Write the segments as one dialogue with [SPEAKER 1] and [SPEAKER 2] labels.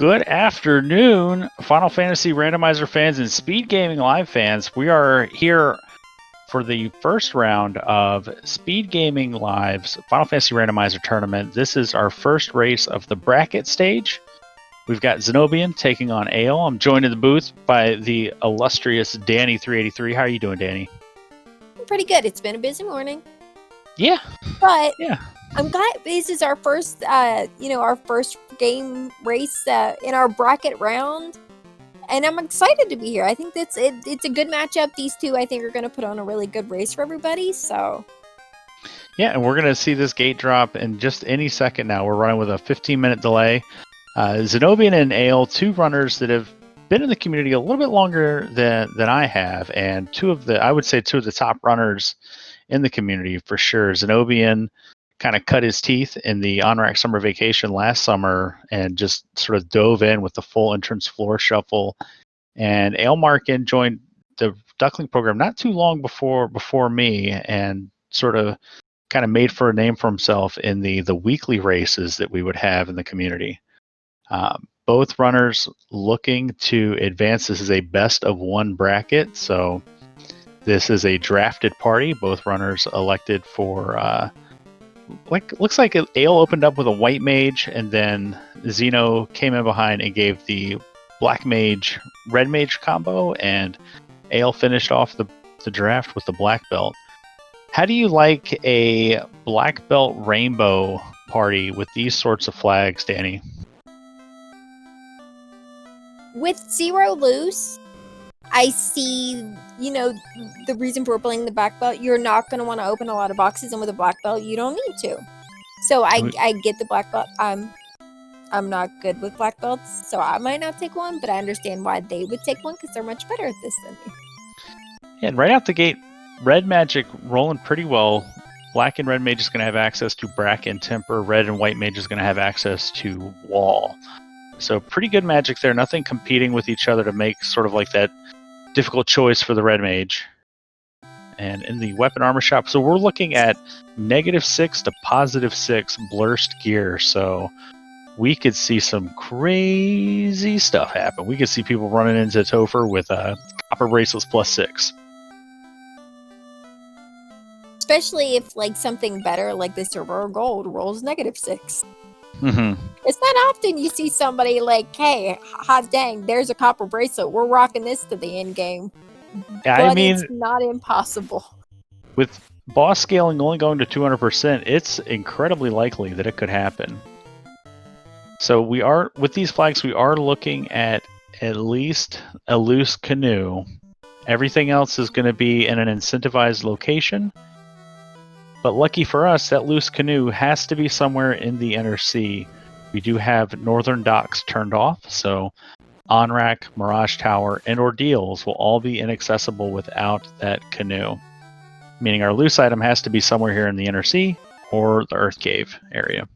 [SPEAKER 1] Good afternoon, Final Fantasy Randomizer fans and SpeedGaming Live fans. We are here for the first round of SpeedGaming Live's Final Fantasy Randomizer tournament. This is our first race of the bracket stage. We've got Zen0bian taking on Ale. I'm joined in the booth by the illustrious Danny383. How are you doing, Danny?
[SPEAKER 2] I'm pretty good. It's been a busy morning.
[SPEAKER 1] Yeah.
[SPEAKER 2] But
[SPEAKER 1] yeah.
[SPEAKER 2] I'm glad this is our first, our first game race in our bracket round. And I'm excited to be here. I think it's a good matchup. These two, I think, are going to put on a really good race for everybody. So,
[SPEAKER 1] yeah, and we're going to see this gate drop in just any second now. We're running with a 15-minute delay. Zen0bian and Ale, two runners that have been in the community a little bit longer than I have, and two of the top runners in the community for sure. Zen0bian kind of cut his teeth in the on-rack summer vacation last summer and just sort of dove in with the full entrance floor shuffle. And Ale Markin joined the Duckling program not too long before me, and sort of kind of made for a name for himself in the weekly races that we would have in the community. Both runners looking to advance. This is a best of one bracket, so this is a drafted party. Both runners elected for looks like Ale opened up with a white mage, and then Zeno came in behind and gave the black mage red mage combo, and Ale finished off the draft with the black belt. How do you like a black belt rainbow party with these sorts of flags, Danny?
[SPEAKER 2] with 0 loose, I see, the reason for playing the black belt. You're not going to want to open a lot of boxes, and with a black belt, you don't need to. So I get the black belt. I'm not good with black belts, so I might not take one, but I understand why they would take one because they're much better at this than me.
[SPEAKER 1] Yeah, and right out the gate, red magic rolling pretty well. Black and red mage is going to have access to Brack and Temper. Red and white mage is going to have access to Wall. So pretty good magic there. Nothing competing with each other to make sort of like that difficult choice for the red mage. And in the weapon armor shop, so we're looking at -6 to +6 blurst gear. So we could see some crazy stuff happen. We could see people running into Topher with copper bracelets +6.
[SPEAKER 2] Especially if something better like the silver or gold rolls -6.
[SPEAKER 1] Mm-hmm.
[SPEAKER 2] It's not often you see somebody like, hey, hot dang, there's a copper bracelet. We're rocking this to the end game.
[SPEAKER 1] Yeah,
[SPEAKER 2] but
[SPEAKER 1] I mean,
[SPEAKER 2] it's not impossible.
[SPEAKER 1] With boss scaling only going to 200%, it's incredibly likely that it could happen. So with these flags, we are looking at least a loose canoe. Everything else is going to be in an incentivized location. But lucky for us, that loose canoe has to be somewhere in the inner sea. We do have northern docks turned off, so on-rack, Mirage Tower, and Ordeals will all be inaccessible without that canoe. Meaning our loose item has to be somewhere here in the inner sea or the Earth Cave area.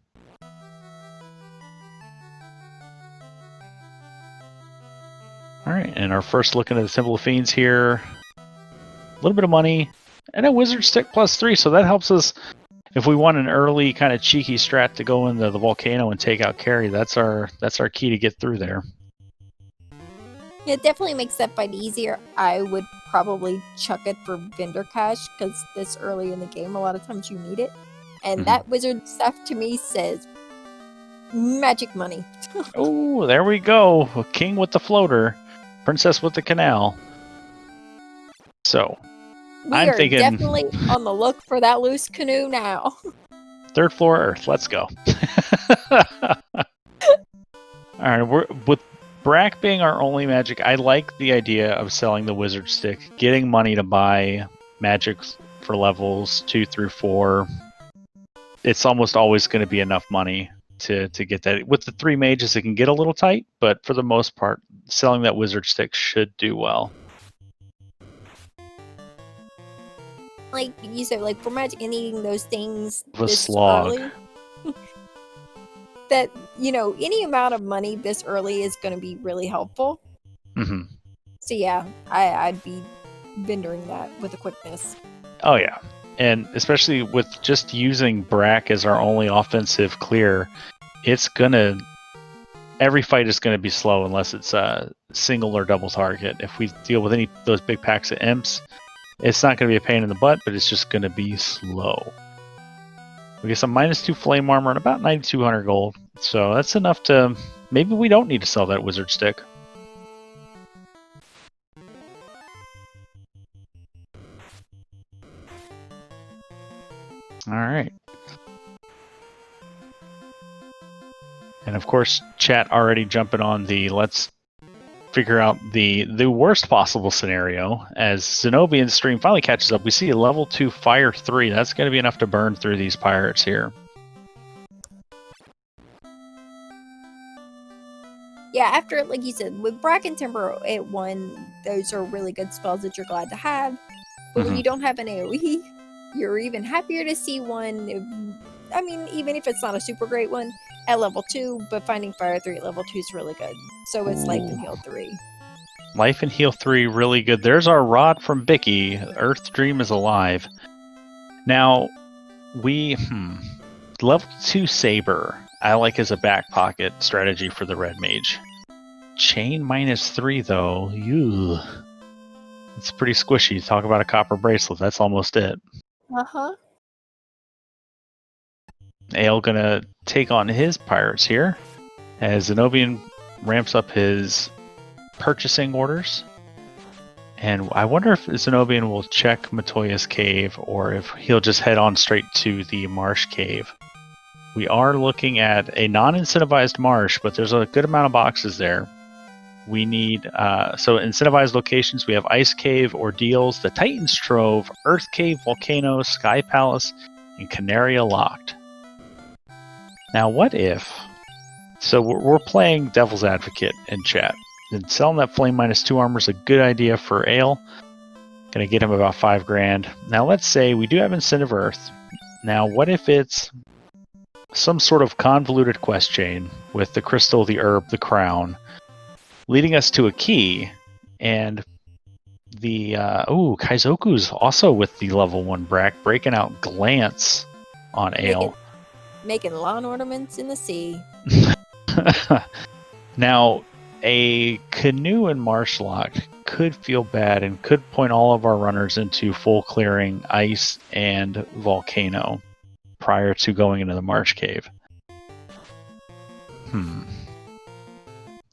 [SPEAKER 1] Alright, and our first look into the Temple of Fiends here. A little bit of money. And a Wizard Stick +3, so that helps us if we want an early kind of cheeky strat to go into the volcano and take out Carrie. That's our key to get through there.
[SPEAKER 2] It definitely makes that fight easier. I would probably chuck it for vendor cash because this early in the game, a lot of times you need it. And that wizard stuff to me says magic money.
[SPEAKER 1] Oh, there we go. King with the floater, princess with the canal. So
[SPEAKER 2] I'm thinking definitely on the look for that loose canoe now.
[SPEAKER 1] 3rd floor Earth. Let's go. All right, with Brack being our only magic, I like the idea of selling the Wizard Stick, getting money to buy magic for levels 2 through 4. It's almost always going to be enough money to get that. With the 3 mages, it can get a little tight, but for the most part, selling that Wizard Stick should do well.
[SPEAKER 2] Like you said, for magic and eating those things
[SPEAKER 1] The slog.
[SPEAKER 2] Early, that, any amount of money this early is going to be really helpful.
[SPEAKER 1] Mm-hmm.
[SPEAKER 2] So yeah, I'd be vendoring that with a quickness.
[SPEAKER 1] Oh yeah, and especially with just using Brack as our only offensive clear, it's gonna every fight is going to be slow unless it's a single or double target. If we deal with any of those big packs of imps, it's not going to be a pain in the butt, but it's just going to be slow. We get some -2 flame armor and about 9,200 gold. So that's enough to... Maybe we don't need to sell that wizard stick. Alright. And of course, chat already jumping on the let's figure out the worst possible scenario. As Zen0bian's stream finally catches up, we see a level 2 fire 3. That's going to be enough to burn through these pirates here.
[SPEAKER 2] Yeah, after, like you said, with Bracken Timber at 1, those are really good spells that you're glad to have. But when you don't have an AoE, you're even happier to see one. I mean, even if it's not a super great one at level 2, but finding Fire 3 at level 2 is really good. So it's Life and Heal 3.
[SPEAKER 1] Life and Heal 3, really good. There's our rod from Bicky. Earth Dream is alive. Now, we... Level 2 Saber, I like as a back pocket strategy for the Red Mage. Chain -3, though. Ew. It's pretty squishy. Talk about a copper bracelet. That's almost it.
[SPEAKER 2] Uh-huh.
[SPEAKER 1] Ale gonna take on his pirates here as Zen0bian ramps up his purchasing orders. And I wonder if Zen0bian will check Matoya's cave or if he'll just head on straight to the marsh cave. We are looking at a non-incentivized marsh, but there's a good amount of boxes there. We need, so incentivized locations, we have Ice Cave, Ordeals, the Titan's Trove, Earth Cave, Volcano, Sky Palace, and Canaria Locked. Now what if, so we're playing Devil's Advocate in chat, and selling that Flame -2 armor is a good idea for Ale. Gonna get him about 5 grand. Now let's say we do have Incentive Earth. Now what if it's some sort of convoluted quest chain with the crystal, the herb, the crown, leading us to a key, and the Kaizoku's also with the level 1 breaking out Glance on Ale.
[SPEAKER 2] Making lawn ornaments in the sea.
[SPEAKER 1] Now, a canoe and marsh lock could feel bad and could point all of our runners into full clearing Ice and Volcano prior to going into the marsh cave.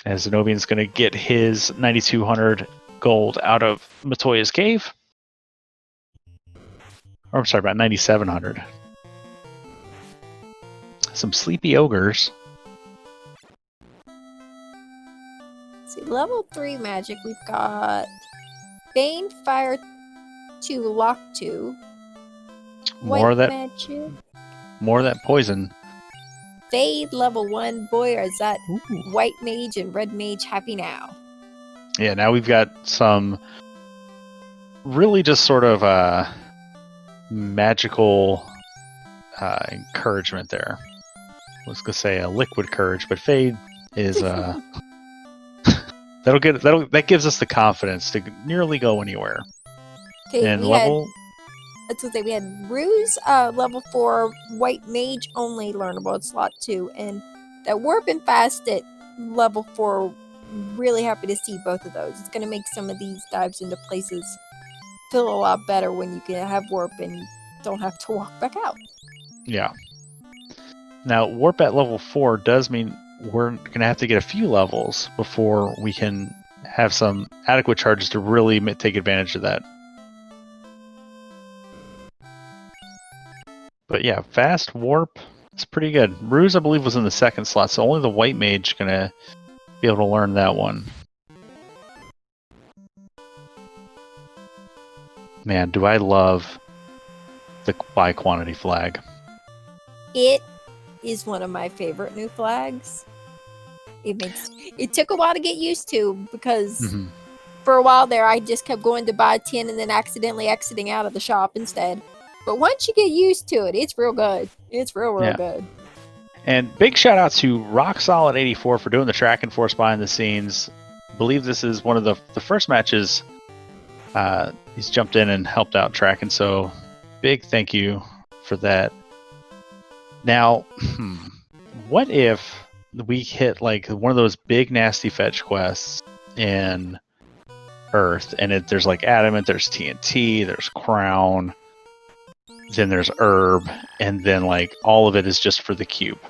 [SPEAKER 1] As Zen0bian's going to get his 9,200 gold out of Matoya's cave. Or I'm sorry, about 9,700. Some sleepy ogres.
[SPEAKER 2] See, level 3 magic, we've got Bane, Fire 2, Lock 2.
[SPEAKER 1] More of that
[SPEAKER 2] magic.
[SPEAKER 1] More of that poison.
[SPEAKER 2] Fade, level 1. Boy, is that White Mage and Red Mage happy now.
[SPEAKER 1] Yeah, now we've got some really just sort of magical encouragement there. I was gonna say a liquid courage, but Fade is that gives us the confidence to nearly go anywhere.
[SPEAKER 2] Okay,
[SPEAKER 1] and level.
[SPEAKER 2] That's what we had Ruse, level 4, White Mage only learnable at slot 2, and that Warp and Fast at level 4. Really happy to see both of those. It's going to make some of these dives into places feel a lot better when you can have Warp and don't have to walk back out.
[SPEAKER 1] Yeah. Now, Warp at level 4 does mean we're going to have to get a few levels before we can have some adequate charges to really take advantage of that. But yeah, Fast, Warp, it's pretty good. Ruse, I believe, was in the second slot, so only the White Mage going to be able to learn that one. Man, do I love the buy quantity flag.
[SPEAKER 2] It is one of my favorite new flags. It took a while to get used to because for a while there I just kept going to buy 10 and then accidentally exiting out of the shop instead. But once you get used to it, it's real good. It's real good.
[SPEAKER 1] And big shout out to Rock Solid 84 for doing the track and force behind the scenes. I believe this is one of the first matches he's jumped in and helped out tracking, so big thank you for that. Now, what if we hit like one of those big nasty fetch quests in Earth, and there's like adamant, there's TNT, there's crown, then there's herb, and then like all of it is just for the cube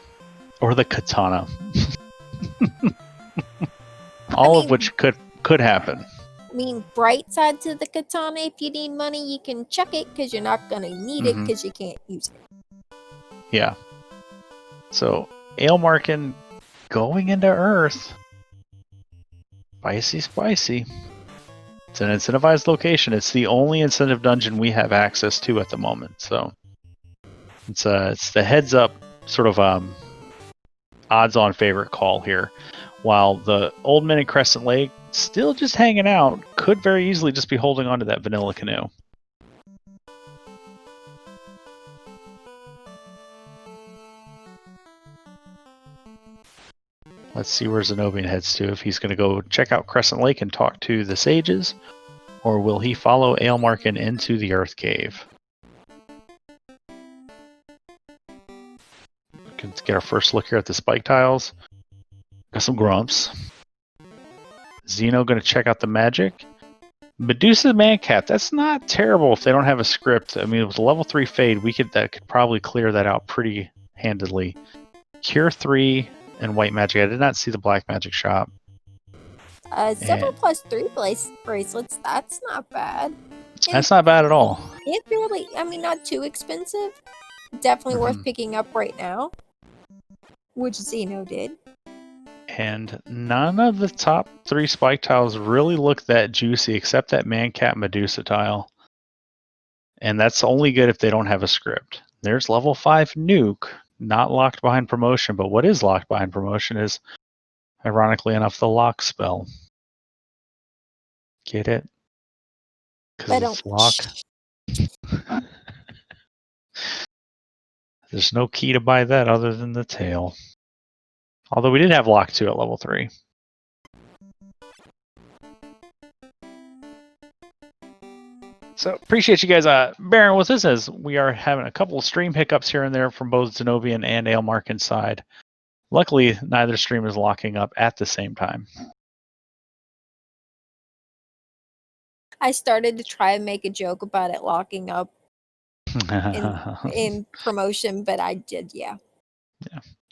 [SPEAKER 1] or the katana. All of which could happen.
[SPEAKER 2] I mean, bright side to the katana, if you need money, you can chuck it because you're not going to need it because you can't use it.
[SPEAKER 1] Yeah. So, Aelmarkin going into Earth. Spicy. It's an incentivized location. It's the only incentive dungeon we have access to at the moment. So, it's the heads up sort of odds-on favorite call here. While the old men in Crescent Lake still just hanging out, could very easily just be holding on to that vanilla canoe. Let's see where Zen0bian heads to, if he's going to go check out Crescent Lake and talk to the sages, or will he follow Aelmarkin into the Earth Cave? Let's get our first look here at the spike tiles. Got some grumps. Zeno going to check out the magic. Medusa Mancat, that's not terrible if they don't have a script. I mean, with a level 3 fade, that could probably clear that out pretty handedly. Cure 3 and white magic. I did not see the black magic shop.
[SPEAKER 2] Silver plus 3 bracelets, that's not bad.
[SPEAKER 1] That's not bad at all.
[SPEAKER 2] It's really, I mean, not too expensive. Definitely worth picking up right now, which Zeno did.
[SPEAKER 1] And none of the top 3 spike tiles really look that juicy except that Mancat Medusa tile. And that's only good if they don't have a script. There's level 5 Nuke, not locked behind promotion, but what is locked behind promotion is, ironically enough, the lock spell. Get it? Because it's lock. There's no key to buy that other than the tail. Although we did have lock 2 at level 3. So appreciate you guys bearing with us as we are having a couple of stream hiccups here and there from both Zen0bian and Aelmarkin's side. Luckily, neither stream is locking up at the same time.
[SPEAKER 2] I started to try and make a joke about it locking up in promotion, but I did, yeah.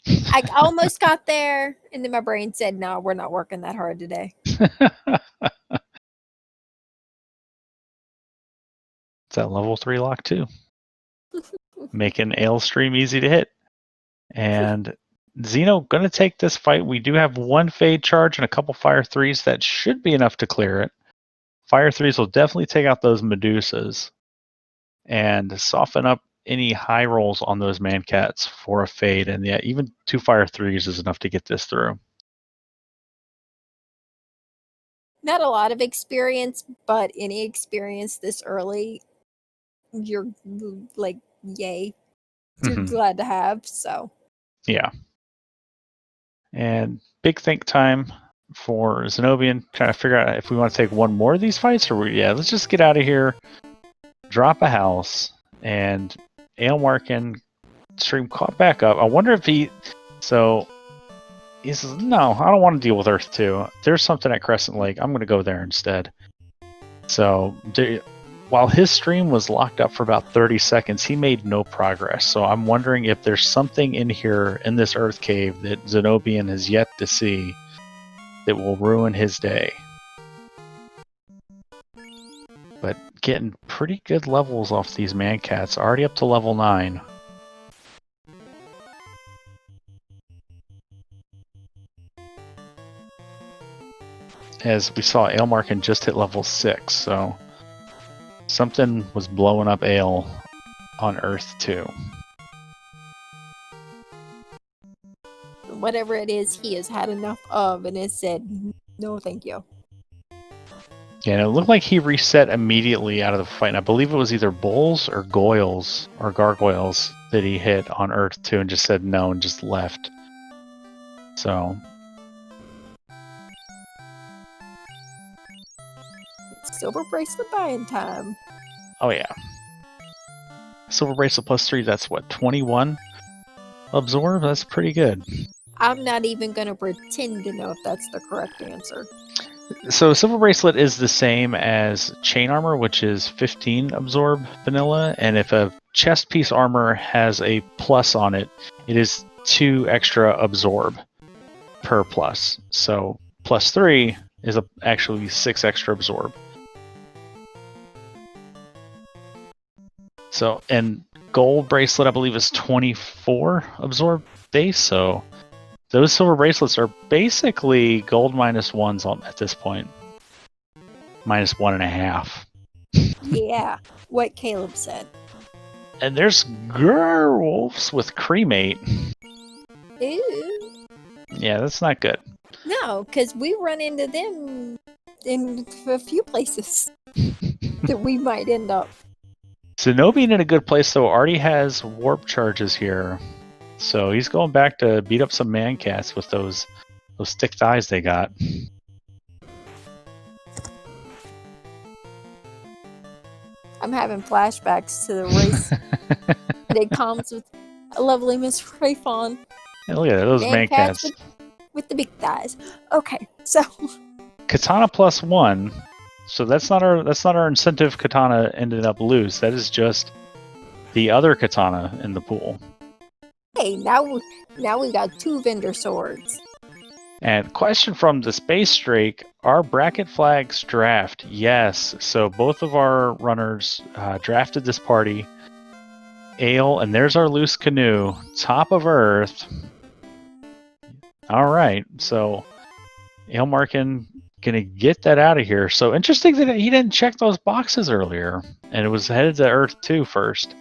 [SPEAKER 2] I almost got there, and then my brain said, no, we're not working that hard today.
[SPEAKER 1] It's that level 3 lock too. Making Ale stream easy to hit. And Zeno gonna take this fight. We do have 1 fade charge and a couple fire 3s. That should be enough to clear it. Fire 3s will definitely take out those Medusas and soften up any high rolls on those Mancats for a fade. And yeah, even 2 fire 3s is enough to get this through.
[SPEAKER 2] Not a lot of experience, but any experience this early, you're like, yay. You're glad to have, so.
[SPEAKER 1] Yeah. And big think time for Zen0bian, trying to figure out if we want to take 1 more of these fights, or let's just get out of here, drop a house, and Aelmarkin stream caught back up. I wonder if he says, no, I don't want to deal with Earth 2. There's something at Crescent Lake. I'm going to go there instead. So while his stream was locked up for about 30 seconds, he made no progress. So I'm wondering if there's something in here in this Earth Cave that Zen0bian has yet to see that will ruin his day. But getting pretty good levels off these Mancats, already up to level 9. As we saw, Aelmarkin just hit level 6, so something was blowing up Ale on Earth too.
[SPEAKER 2] Whatever it is, he has had enough of and has said, no, thank you.
[SPEAKER 1] Yeah, and it looked like he reset immediately out of the fight. And I believe it was either bulls or goyles or gargoyles that he hit on Earth 2 and just said no and just left. So
[SPEAKER 2] it's silver bracelet buying time.
[SPEAKER 1] Oh yeah. Silver bracelet plus 3, that's what, 21 absorb? That's pretty good.
[SPEAKER 2] I'm not even going to pretend to know if that's the correct answer.
[SPEAKER 1] So Silver Bracelet is the same as Chain Armor, which is 15 Absorb vanilla, and if a chest piece armor has a plus on it, it is 2 extra Absorb per plus. So plus 3 is actually 6 extra Absorb. So, and Gold Bracelet, I believe, is 24 Absorb base, so those Silver Bracelets are basically gold -1s at this point. -1.5.
[SPEAKER 2] Yeah, what Caleb said.
[SPEAKER 1] And there's Gerwolves with Cremate.
[SPEAKER 2] Ooh.
[SPEAKER 1] Yeah, that's not good.
[SPEAKER 2] No, because we run into them in a few places that we might end up.
[SPEAKER 1] Zen0bian in a good place, though, already has warp charges here. So he's going back to beat up some man-cats with those thick thighs they got.
[SPEAKER 2] I'm having flashbacks to the race that comes with a lovely Miss Rayfon.
[SPEAKER 1] Hey, look at that, those man-cats.
[SPEAKER 2] With the big thighs. Okay, so
[SPEAKER 1] Katana +1. So that's not our incentive katana ended up loose. That is just the other katana in the pool.
[SPEAKER 2] hey, now we got 2 vendor swords.
[SPEAKER 1] And question from the Space Drake, are bracket flags draft? Yes. So both of our runners drafted this party. Ale, and there's our loose canoe, top of Earth. All right, so Ale Markin gonna get that out of here. So interesting that he didn't check those boxes earlier, and it was headed to Earth 2 first.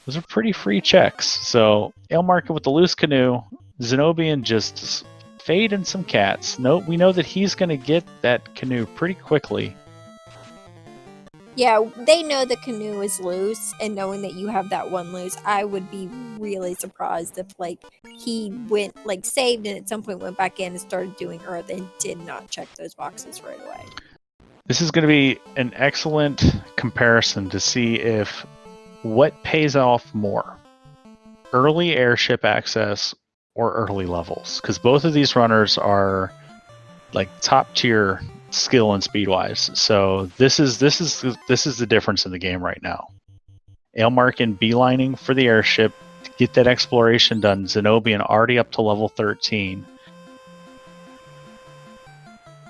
[SPEAKER 1] Those are pretty free checks. So Ale Markin with the loose canoe, Zen0bian just fading some cats. Nope, we know that he's gonna get that canoe pretty quickly.
[SPEAKER 2] Yeah, they know the canoe is loose, and knowing that you have that one loose, I would be really surprised if he went saved and at some point went back in and started doing Earth and did not check those boxes right away.
[SPEAKER 1] This is going to be an excellent comparison to see if what pays off more, early airship access or early levels, because both of these runners are top tier skill and speed wise. So this is the difference in the game right now. Ale Markin beelining for the airship to get that exploration done. Zen0bian already up to level 13.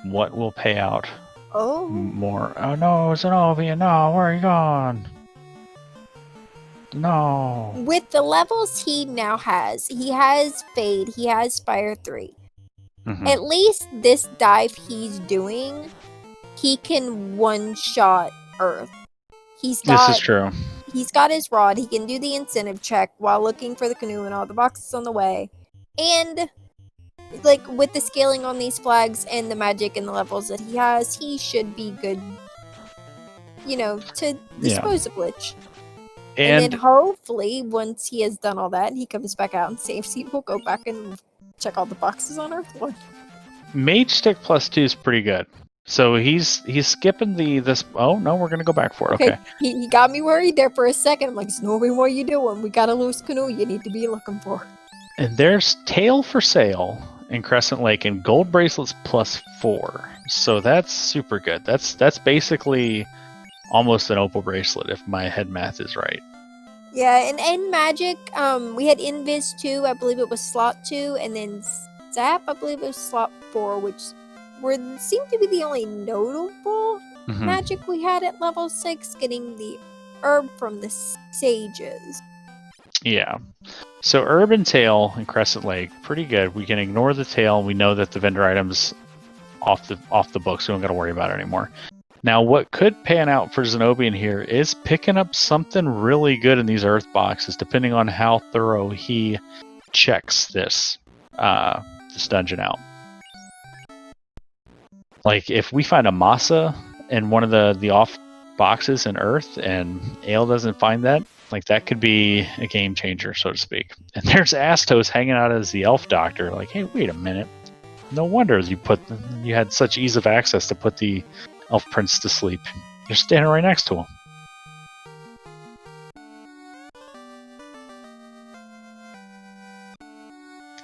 [SPEAKER 1] What will pay out more? Oh no, Zen0bian, no, where are you gone? No.
[SPEAKER 2] With the levels he now has, he has Fade, he has Spire 3.
[SPEAKER 1] Mm-hmm.
[SPEAKER 2] At least this dive he's doing, he can one-shot Earth. This is
[SPEAKER 1] true.
[SPEAKER 2] He's got his rod. He can do the incentive check while looking for the canoe and all the boxes on the way. And with the scaling on these flags and the magic and the levels that he has, he should be good, to dispose of Lich. And then hopefully, once he has done all that and he comes back out and saves, he will go back and check all the boxes on Earth 1.
[SPEAKER 1] Mage Stick +2 is pretty good. So he's skipping this. Oh no, we're gonna go back for it. Okay.
[SPEAKER 2] He got me worried there for a second. I'm like, Zen0bian, what are you doing? We got a loose canoe you need to be looking for.
[SPEAKER 1] And there's Tail for Sale in Crescent Lake and Gold Bracelets +4. So that's super good. That's basically almost an Opal bracelet if my head math is right.
[SPEAKER 2] Yeah, and Magic, we had Invis 2, I believe it was slot 2, and then Zap, I believe it was slot 4, which seemed to be the only notable magic we had at level 6, getting the herb from the sages.
[SPEAKER 1] Yeah. So Herb and Tail in Crescent Lake, pretty good. We can ignore the tail. We know that the vendor item's off the books. We don't got to worry about it anymore. Now, what could pan out for Zen0bian here is picking up something really good in these Earth boxes, depending on how thorough he checks this dungeon out. If we find a Masa in one of the off boxes in Earth and Ale doesn't find that, that could be a game changer, so to speak. And there's Astos hanging out as the elf doctor. Hey, wait a minute. No wonder you had such ease of access to put the elf prince to sleep. You're standing right next to him.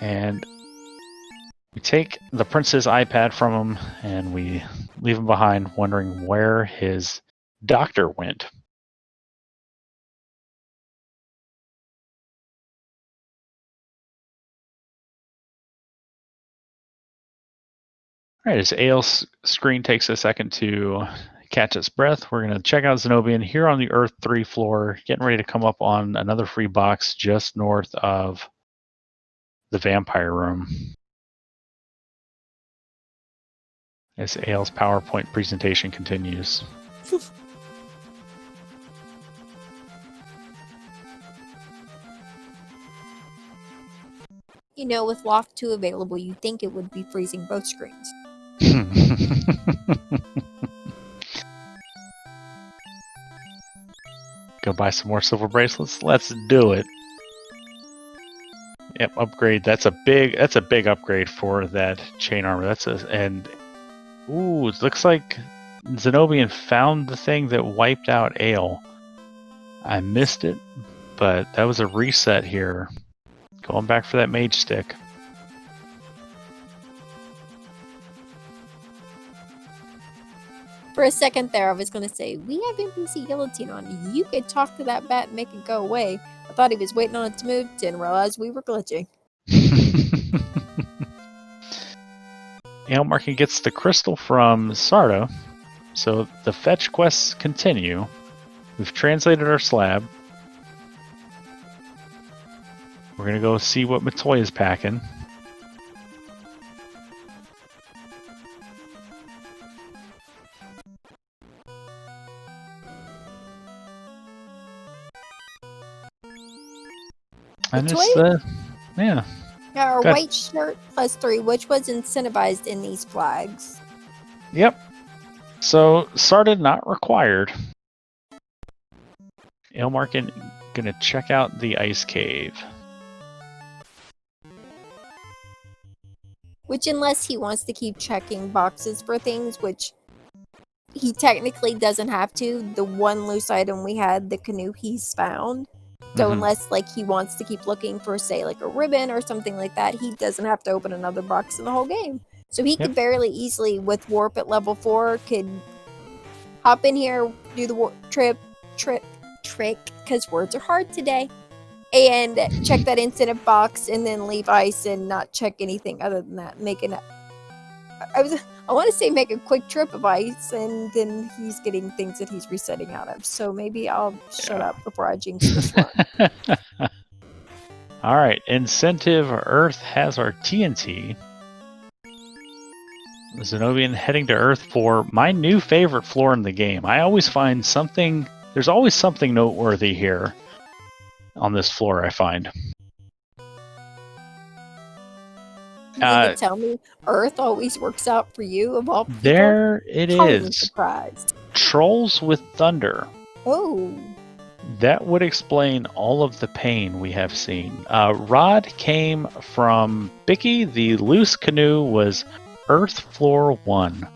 [SPEAKER 1] And we take the prince's iPad from him, and we leave him behind, wondering where his doctor went. All right, as Ail's screen takes a second to catch its breath, we're going to check out Zen0bian here on the Earth 3 floor, getting ready to come up on another free box just north of the vampire room. As Ail's PowerPoint presentation continues.
[SPEAKER 2] You know, with Lock 2 available, you'd think it would be freezing both screens.
[SPEAKER 1] Go buy some more silver bracelets. Let's do it. Yep, upgrade. That's a big upgrade for that chain armor. Ooh, it looks like Zen0bian found the thing that wiped out Ail. I missed it, but that was a reset here. Going back for that mage stick.
[SPEAKER 2] For a second there, I was going to say, we have NPC guillotine on. You could talk to that bat and make it go away. I thought he was waiting on it to move, didn't realize we were glitching.
[SPEAKER 1] Ailmarkin gets the crystal from Sardo, so the fetch quests continue. We've translated our slab. We're going to go see what Matoy is packing. And it's, yeah.
[SPEAKER 2] Our white shirt +3, which was incentivized in these flags.
[SPEAKER 1] Yep. So, Sarda not required. Ailmarkin gonna check out the ice cave.
[SPEAKER 2] Which, unless he wants to keep checking boxes for things, which he technically doesn't have to. The one loose item we had, the canoe, he's found. So unless like he wants to keep looking for, say, like a ribbon or something like that, he doesn't have to open another box in the whole game. So he could fairly easily, with warp at level 4, could hop in here, do the warp trick, because words are hard today, and check that incentive box, and then leave ice and not check anything other than that. I want to say make a quick trip of ice, and then he's getting things that he's resetting out of. So maybe I'll shut up before I jinx this one.
[SPEAKER 1] All right, incentive Earth has our TNT. Zen0bian heading to Earth for my new favorite floor in the game. I always find something, there's always something noteworthy here on this floor, I find.
[SPEAKER 2] You can tell me Earth always works out for you of all people?
[SPEAKER 1] There it is.
[SPEAKER 2] Surprised.
[SPEAKER 1] Trolls with thunder.
[SPEAKER 2] Oh.
[SPEAKER 1] That would explain all of the pain we have seen. Rod came from Bicky. The loose canoe was Earth Floor 1.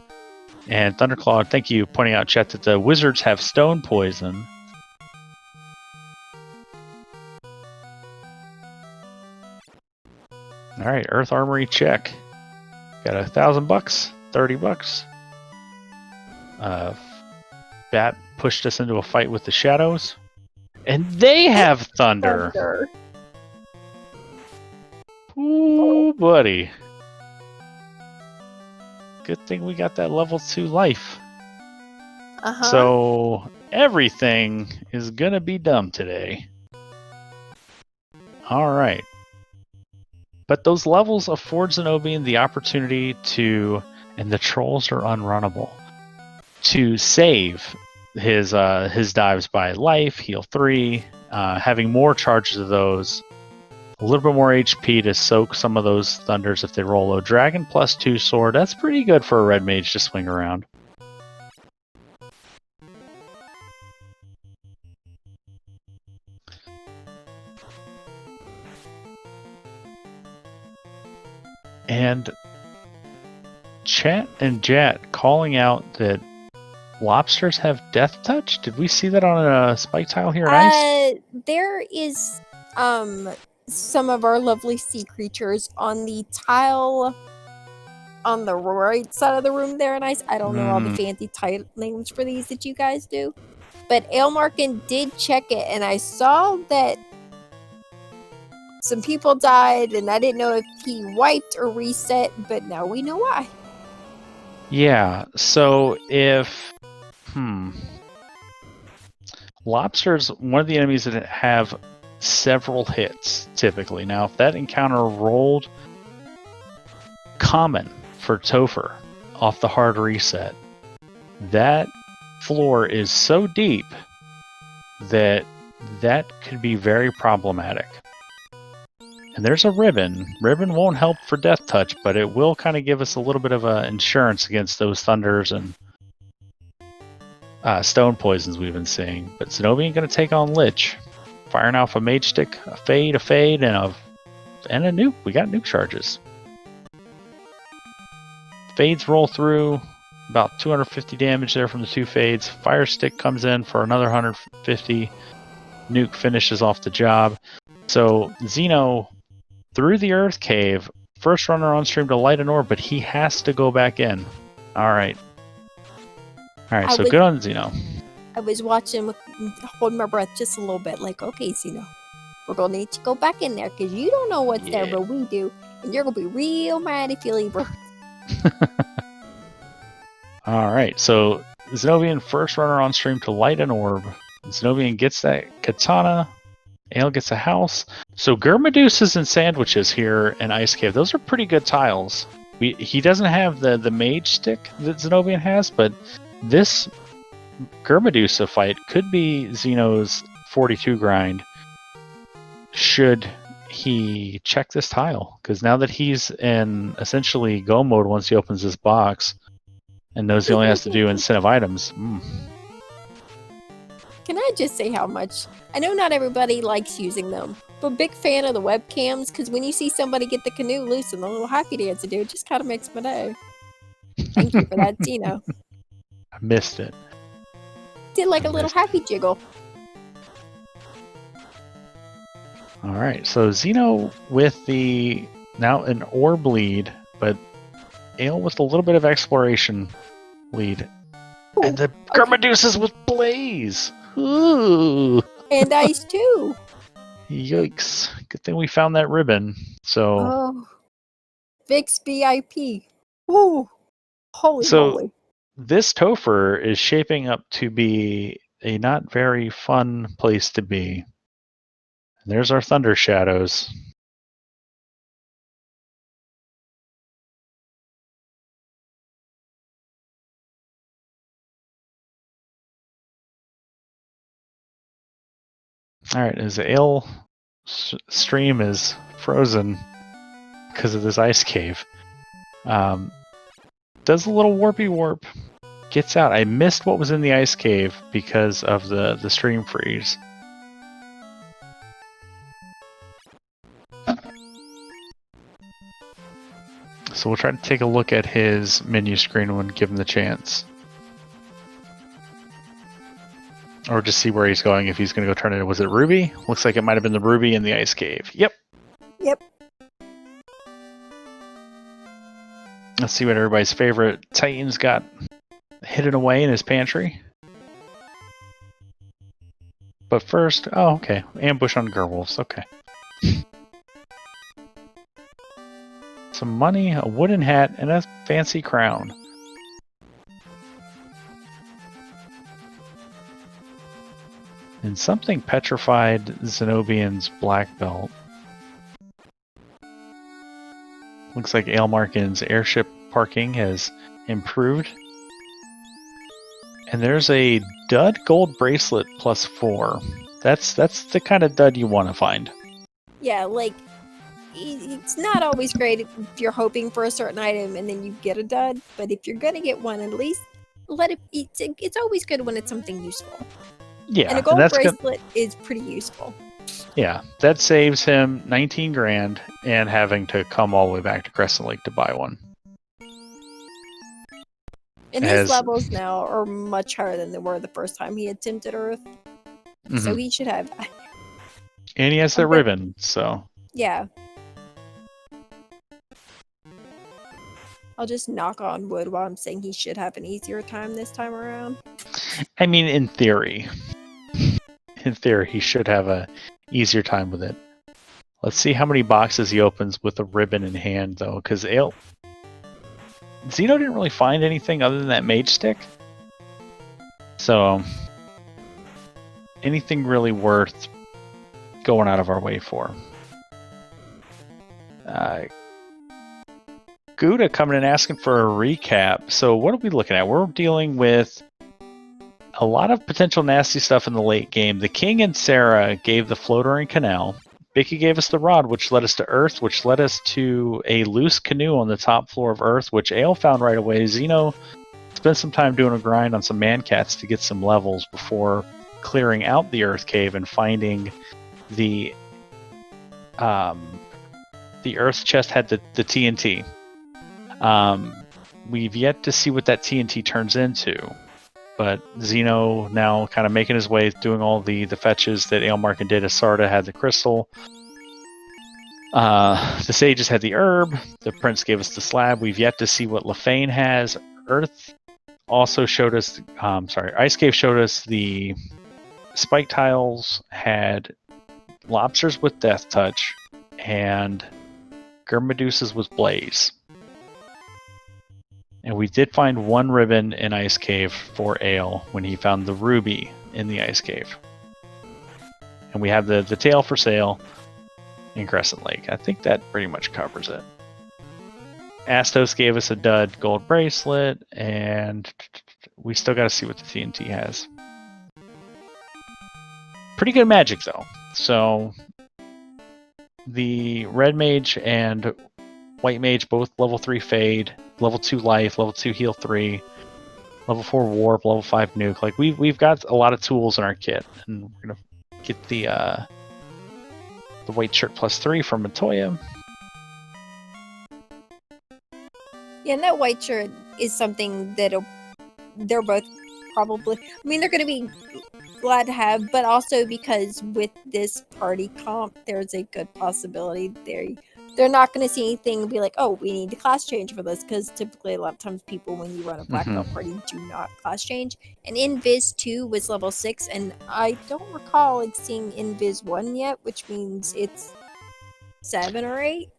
[SPEAKER 1] And Thunderclaw, thank you pointing out, chat, that the wizards have stone poison. All right, Earth Armory check. Got $1,000, $30. Bat pushed us into a fight with the shadows, and they have thunder. Ooh, buddy. Good thing we got that level 2 life. So everything is gonna be dumb today. All right. But those levels afford Zen0bian the opportunity to, and the trolls are unrunnable, to save his dives by life, heal 3, having more charges of those, a little bit more HP to soak some of those thunders if they roll low. Dragon +2 sword, that's pretty good for a red mage to swing around. And chat and Jat calling out that lobsters have death touch. Did we see that on a spike tile here in ice?
[SPEAKER 2] There is some of our lovely sea creatures on the tile on the right side of the room there. And I don't know all the fancy title names for these that you guys do. But Ailmarkin did check it, and I saw that some people died, and I didn't know if he wiped or reset, but now we know why.
[SPEAKER 1] Yeah, so if... Lobster's one of the enemies that have several hits, typically. Now, if that encounter rolled common for Topher off the hard reset, that floor is so deep that that could be very problematic. And there's a ribbon. Ribbon won't help for Death Touch, but it will kind of give us a little bit of insurance against those thunders and stone poisons we've been seeing. But Zen0bian going to take on Lich, firing off a Mage Stick, a Fade, and a nuke. We got nuke charges. Fades roll through, about 250 damage there from the 2 Fades. Fire Stick comes in for another 150. Nuke finishes off the job. So Zeno, through the Earth Cave, first runner on stream to light an orb, but he has to go back in. Alright, so good on Zeno.
[SPEAKER 2] I was watching, holding my breath just a little bit, like, okay, Zeno, we're going to need to go back in there, because you don't know what's there, but we do. And you're going to be real mad if you leave.
[SPEAKER 1] Alright, so Zen0bian, first runner on stream to light an orb. Zen0bian gets that katana. Ale gets a house. So Gurmadeuses and Sandwiches here in Ice Cave, those are pretty good tiles. He doesn't have the Mage Stick that Zen0bian has, but this Gurmadusa fight could be Zeno's 42 grind should he check this tile. Because now that he's in essentially go mode once he opens this box and knows he only has to do incentive items.
[SPEAKER 2] Can I just say how much? I know not everybody likes using them, but big fan of the webcams, because when you see somebody get the canoe loose and the little happy dance to do, it just kind of makes my day. Thank you for that, Zeno.
[SPEAKER 1] I missed it.
[SPEAKER 2] Did like a little happy jiggle.
[SPEAKER 1] Alright, so Zeno with the now an orb lead, but Ale with a little bit of exploration lead. Ooh, and the Gurmadeuses with Blaze! Ooh.
[SPEAKER 2] And Ice too!
[SPEAKER 1] Yikes. Good thing we found that ribbon. So
[SPEAKER 2] Vix VIP. Ooh. Holy.
[SPEAKER 1] This Topher is shaping up to be a not very fun place to be. And there's our Thunder Shadows. Alright, his Ale stream is frozen because of this ice cave. Does a little warpy warp. Gets out. I missed what was in the ice cave because of the stream freeze. So we'll try to take a look at his menu screen when given the chance. Or just see where he's going, if he's going to go turn it. Was it Ruby? Looks like it might have been the Ruby in the ice cave. Yep. Let's see what everybody's favorite Titan's got hidden away in his pantry. But first, okay. Ambush on Gerwolves. Okay. Some money, a wooden hat, and a fancy crown. And something petrified Zen0bian's black belt. Looks like Ailmarkin's airship parking has improved. And there's a dud gold bracelet +4. That's the kind of dud you want to find.
[SPEAKER 2] Yeah, like, it's not always great if you're hoping for a certain item and then you get a dud, but if you're gonna get one, at least let it. It's always good when it's something useful.
[SPEAKER 1] Yeah,
[SPEAKER 2] and a gold bracelet is pretty useful.
[SPEAKER 1] Yeah, that saves him 19 grand and having to come all the way back to Crescent Lake to buy one.
[SPEAKER 2] And his levels now are much higher than they were the first time he attempted Earth. Mm-hmm. So he should have that.
[SPEAKER 1] And he has the ribbon, so.
[SPEAKER 2] Yeah. I'll just knock on wood while I'm saying he should have an easier time this time around.
[SPEAKER 1] I mean, in theory. In theory, he should have a easier time with it. Let's see how many boxes he opens with a ribbon in hand, though, because Zeno didn't really find anything other than that mage stick. So, anything really worth going out of our way for. Gouda coming and asking for a recap. So what are we looking at? We're dealing with a lot of potential nasty stuff in the late game. The King and Sarah gave the floater and canal. Bicky gave us the rod, which led us to Earth, which led us to a loose canoe on the top floor of Earth, which Ale found right away. Zeno spent some time doing a grind on some man-cats to get some levels before clearing out the Earth cave and finding the Earth chest had the TNT. We've yet to see what that TNT turns into, but Zeno now kind of making his way, doing all the fetches that Aelmark did. Asarda had the crystal. The sages had the herb. The prince gave us the slab. We've yet to see what Lefane has. Earth also showed us, Ice Cave showed us the spike tiles, had lobsters with death touch, and Gurmedusas with blaze. And we did find one ribbon in Ice Cave for Ale when he found the ruby in the Ice Cave. And we have the tail for sale in Crescent Lake. I think that pretty much covers it. Astos gave us a dud gold bracelet, and we still got to see what the TNT has. Pretty good magic, though. So the red mage and white mage both level 3 fade, level 2 life, level 2 heal 3, level 4 warp, level 5 nuke. Like we've got a lot of tools in our kit, and we're gonna get the white shirt +3 from Matoya.
[SPEAKER 2] Yeah, and that white shirt is something that they're both probably. I mean, they're going to be glad to have, but also because with this party comp, there's a good possibility they're not going to see anything and be like, oh, we need to class change for this, because typically a lot of times people, when you run a black belt party, do not class change. And Invis 2 was level 6, and I don't recall like seeing Invis 1 yet, which means it's 7 or 8.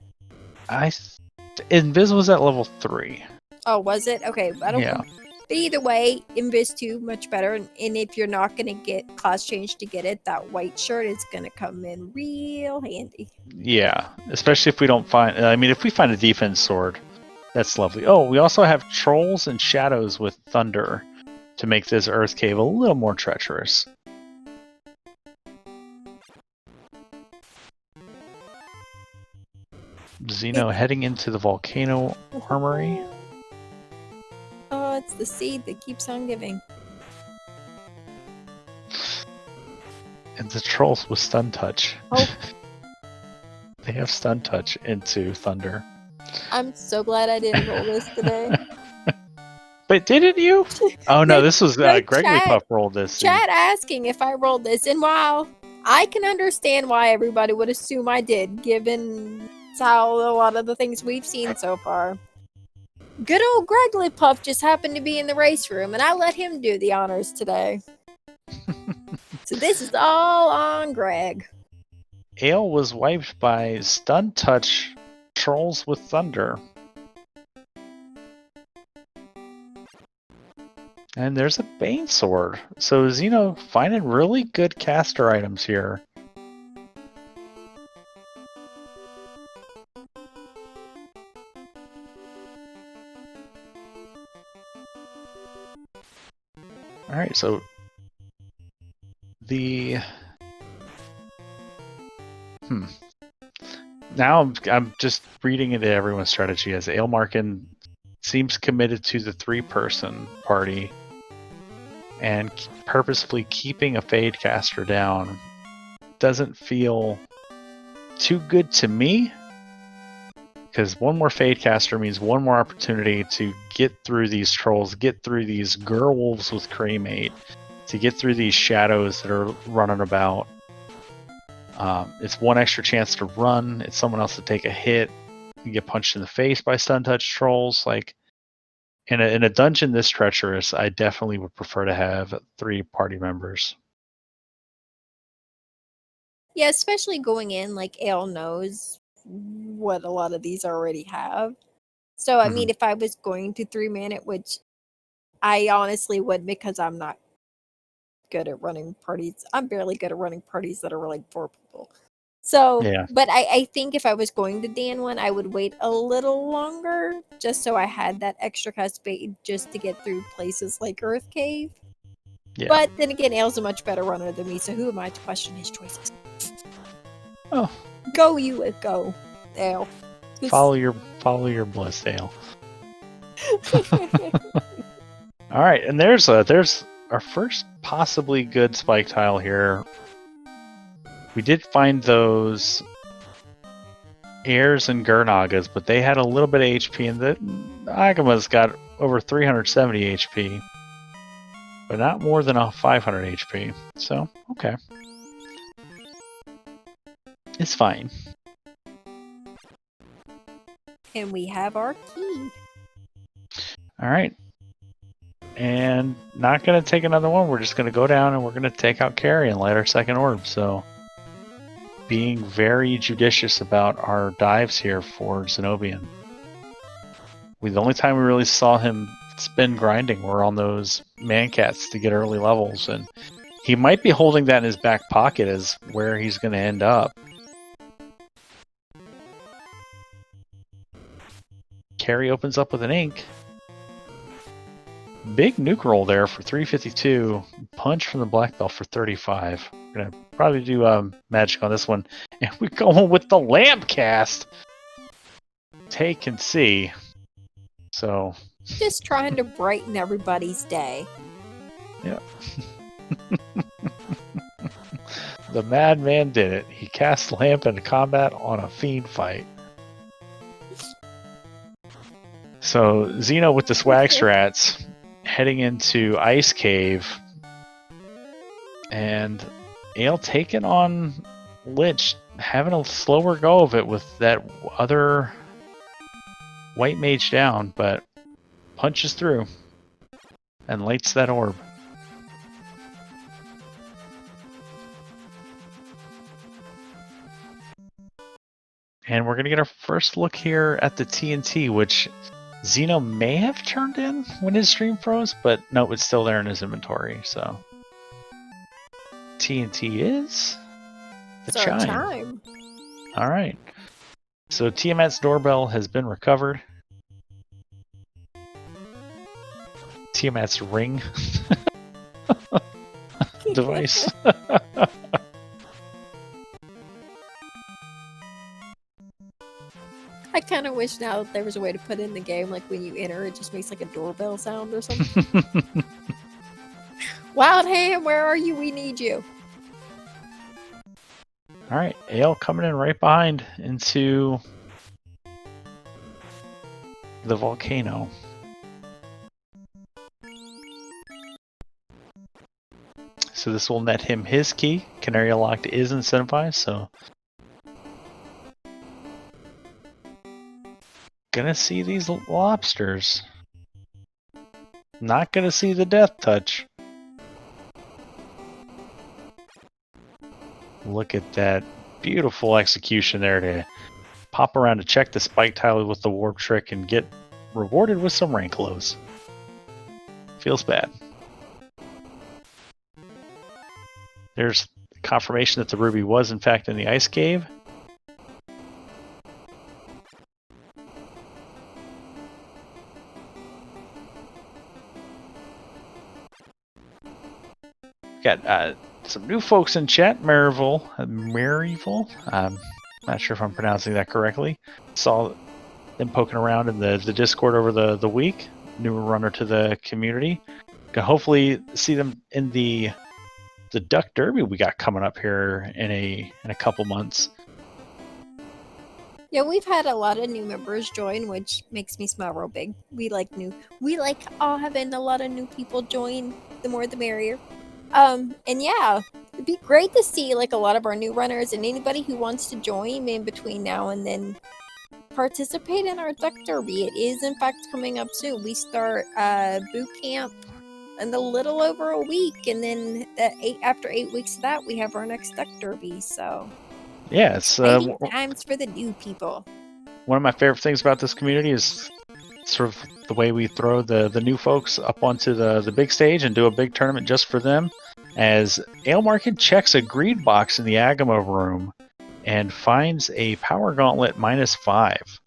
[SPEAKER 1] Invis was at level 3.
[SPEAKER 2] Oh, was it? Okay, I don't know. But either way, Invis 2, much better. And if you're not going to get class change to get it, that white shirt is going to come in real handy.
[SPEAKER 1] Yeah, especially if we don't find... I mean, if we find a defense sword, that's lovely. Oh, we also have trolls and shadows with thunder to make this Earth Cave a little more treacherous. Zeno heading into the volcano armory.
[SPEAKER 2] Oh, it's the seed that keeps on giving.
[SPEAKER 1] And the trolls with stun touch.
[SPEAKER 2] Oh.
[SPEAKER 1] They have stun touch into thunder.
[SPEAKER 2] I'm so glad I didn't roll this today.
[SPEAKER 1] But didn't you? Oh no, this was Gregory Puff rolled this.
[SPEAKER 2] Chat asking if I rolled this, and while I can understand why everybody would assume I did, given how a lot of the things we've seen so far. Good old Gregory Puff just happened to be in the race room, and I let him do the honors today. So this is all on Greg.
[SPEAKER 1] Ale was wiped by stun touch trolls with thunder. And there's a Bane Sword. So Zeno finding really good caster items here. Alright, so the now I'm just reading into everyone's strategy as Aelmarkin seems committed to the 3-person party and purposefully keeping a Fade caster down doesn't feel too good to me, because one more Fade caster means one more opportunity to get through these trolls, get through these Gerwolves with Cremate, to get through these shadows that are running about. It's one extra chance to run. It's someone else to take a hit. You get punched in the face by stun touch trolls. Like in a dungeon this treacherous, I definitely would prefer to have 3 party members.
[SPEAKER 2] Yeah, especially going in, like Ale knows what a lot of these already have. So I mean, if I was going to 3-man it, which I honestly would, because I'm not good at running parties. I'm barely good at running parties that are like 4 people. So,
[SPEAKER 1] Yeah.
[SPEAKER 2] but I think if I was going to Dan one, I would wait a little longer just so I had that extra cast speed just to get through places like Earth Cave.
[SPEAKER 1] Yeah.
[SPEAKER 2] But then again, Ale's a much better runner than me, so who am I to question his choices?
[SPEAKER 1] Oh,
[SPEAKER 2] Go you, go, Ale.
[SPEAKER 1] follow your bliss, Ale. All right, and there's our first possibly good spike tile here. We did find those Airs and Gurnagas, but they had a little bit of HP, and the Agama's got over 370 HP, but not more than a 500 HP. So, okay. It's fine.
[SPEAKER 2] And we have our key.
[SPEAKER 1] All right. And not going to take another one. We're just going to go down and we're going to take out Carrie and light our second orb. So, being very judicious about our dives here for Zen0bian. The only time we really saw him spin grinding were on those mancats to get early levels, and he might be holding that in his back pocket as where he's going to end up. Carrie opens up with an ink. Big nuke roll there for 352. Punch from the black belt for 35. We're going to probably do magic on this one. And we're going with the lamp cast. Take and see. So,
[SPEAKER 2] just trying to brighten everybody's day.
[SPEAKER 1] Yeah. The madman did it. He cast lamp in combat on a fiend fight. So Zeno with the swag strats heading into Ice Cave, and Ale taking on Lich, having a slower go of it with that other white mage down, but punches through and lights that orb. And we're going to get our first look here at the TNT, which Zeno may have turned in when his stream froze, but no, it's still there in his inventory. So TNT is the chime. All right. So Tiamat's doorbell has been recovered. Tiamat's ring device.
[SPEAKER 2] I kind of wish now that there was a way to put in the game, like when you enter, it just makes like a doorbell sound or something. Wild Ham, where are you? We need you.
[SPEAKER 1] All right, Ale coming in right behind into the volcano. So this will net him his key. Canary Locked is incentivized, so gonna see these lobsters. Not gonna see the death touch. Look at that beautiful execution there to pop around to check the spike tile with the warp trick and get rewarded with some rank lows. Feels bad. There's confirmation that the ruby was in fact in the ice cave. Got some new folks in chat. Maryville. I'm not sure if I'm pronouncing that correctly. Saw them poking around in the Discord over the week. Newer runner to the community. Can hopefully see them in the Duck Derby we got coming up here in a couple months.
[SPEAKER 2] Yeah, we've had a lot of new members join, which makes me smile real big. We like having a lot of new people join. The more the merrier. And yeah, It'd be great to see like a lot of our new runners and anybody who wants to join in between now and then participate in our duck derby. It is in fact coming up soon. We start boot camp in a little over a week, and then after 8 weeks of that, we have our next duck derby. So
[SPEAKER 1] Yeah, it's
[SPEAKER 2] exciting times for the new people.
[SPEAKER 1] one of my favorite things about this community is sort of the way we throw the new folks up onto the big stage and do a big tournament just for them. As Ailmarkin checks a greed box in the Agama room and finds a Power Gauntlet -5.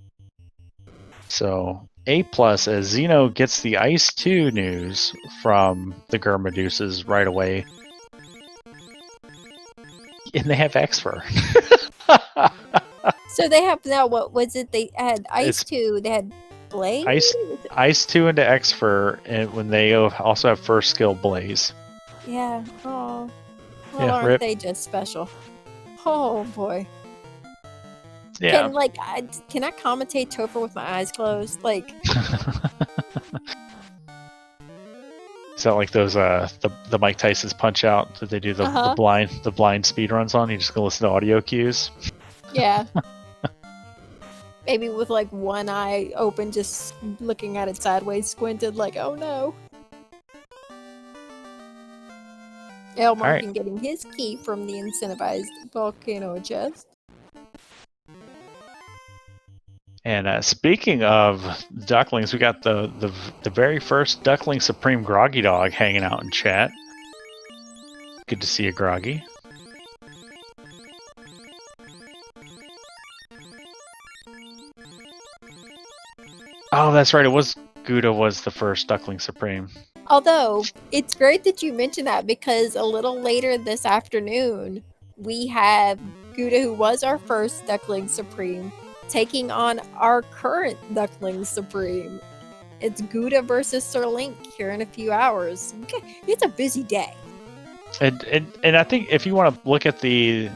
[SPEAKER 1] So A+ as Zeno gets the Ice 2 news from the Gurmadeuces right away. And they have X-Fur.
[SPEAKER 2] So they have now, what was it? They had Ice 2, they had Blaze?
[SPEAKER 1] Ice 2 into X-Fur, and when they also have first skill Blaze.
[SPEAKER 2] Yeah. Oh. Well,
[SPEAKER 1] Yeah,
[SPEAKER 2] aren't
[SPEAKER 1] rip.
[SPEAKER 2] they just special? Oh boy.
[SPEAKER 1] Yeah.
[SPEAKER 2] Can I commentate Topher with my eyes closed? Like.
[SPEAKER 1] Is that like those the Mike Tyson's Punch Out that they do the blind speed runs on? You just go listen to audio cues.
[SPEAKER 2] Yeah. Maybe with like one eye open, just looking at it sideways, squinted, like, oh no. Ailmarkin getting his key from the incentivized volcano chest.
[SPEAKER 1] And speaking of ducklings, we got the very first Duckling Supreme Groggy Dog hanging out in chat. Good to see you, Groggy. Oh, that's right. It was Gouda was the first Duckling Supreme.
[SPEAKER 2] Although, it's great that you mentioned that, because a little later this afternoon, we have Gouda, who was our first Duckling Supreme, taking on our current Duckling Supreme. It's Gouda versus Sir Link here in a few hours. Okay. It's a busy day.
[SPEAKER 1] And I think if you want to look at the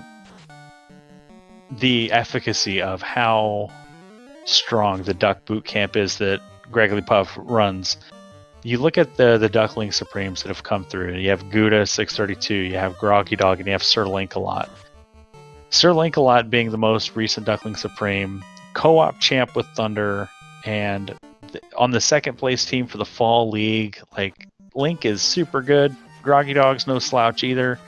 [SPEAKER 1] efficacy of how strong the Duck Boot Camp is that Gregory Puff runs, you look at the Duckling Supremes that have come through. You have Gouda 632, you have Groggy Dog, and you have Sir Link-a-Lot. Sir Link-a-Lot being the most recent Duckling Supreme, co-op champ with Thunder, and on the second place team for the Fall League. Like, Link is super good. Groggy Dog's no slouch either.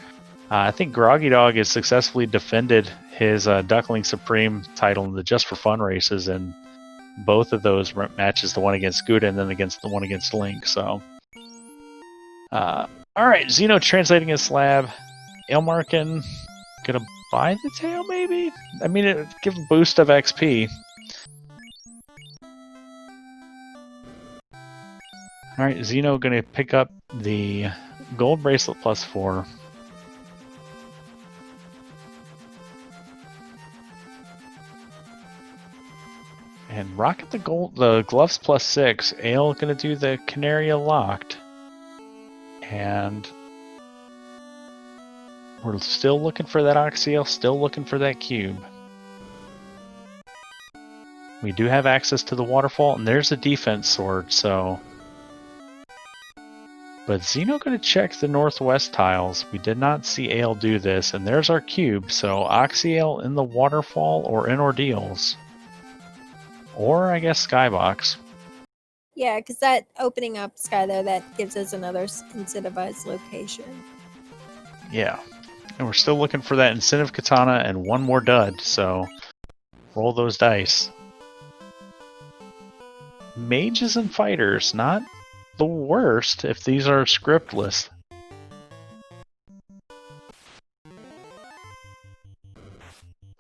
[SPEAKER 1] I think Groggy Dog has successfully defended his Duckling Supreme title in the Just for Fun races, and both of those matches, the one against Gouda and then against the one against Link. So, all right, Zeno translating his slab. Ailmarkin gonna buy the tail, maybe? I mean, it would give a boost of XP. All right, Zeno gonna pick up the gold bracelet +4. And rocket the gloves +6. Ale gonna do the Canaria locked. And we're still looking for that Oxyale, still looking for that cube. We do have access to the waterfall, and there's a defense sword, so. But Zeno gonna check the northwest tiles. We did not see Ale do this, and there's our cube, so Oxyale in the waterfall or in Ordeals. Or, I guess, Skybox.
[SPEAKER 2] Yeah, because that opening up Sky there, that gives us another incentivized location.
[SPEAKER 1] Yeah. And we're still looking for that incentive katana and one more dud, so roll those dice. Mages and fighters, not the worst if these are scriptless.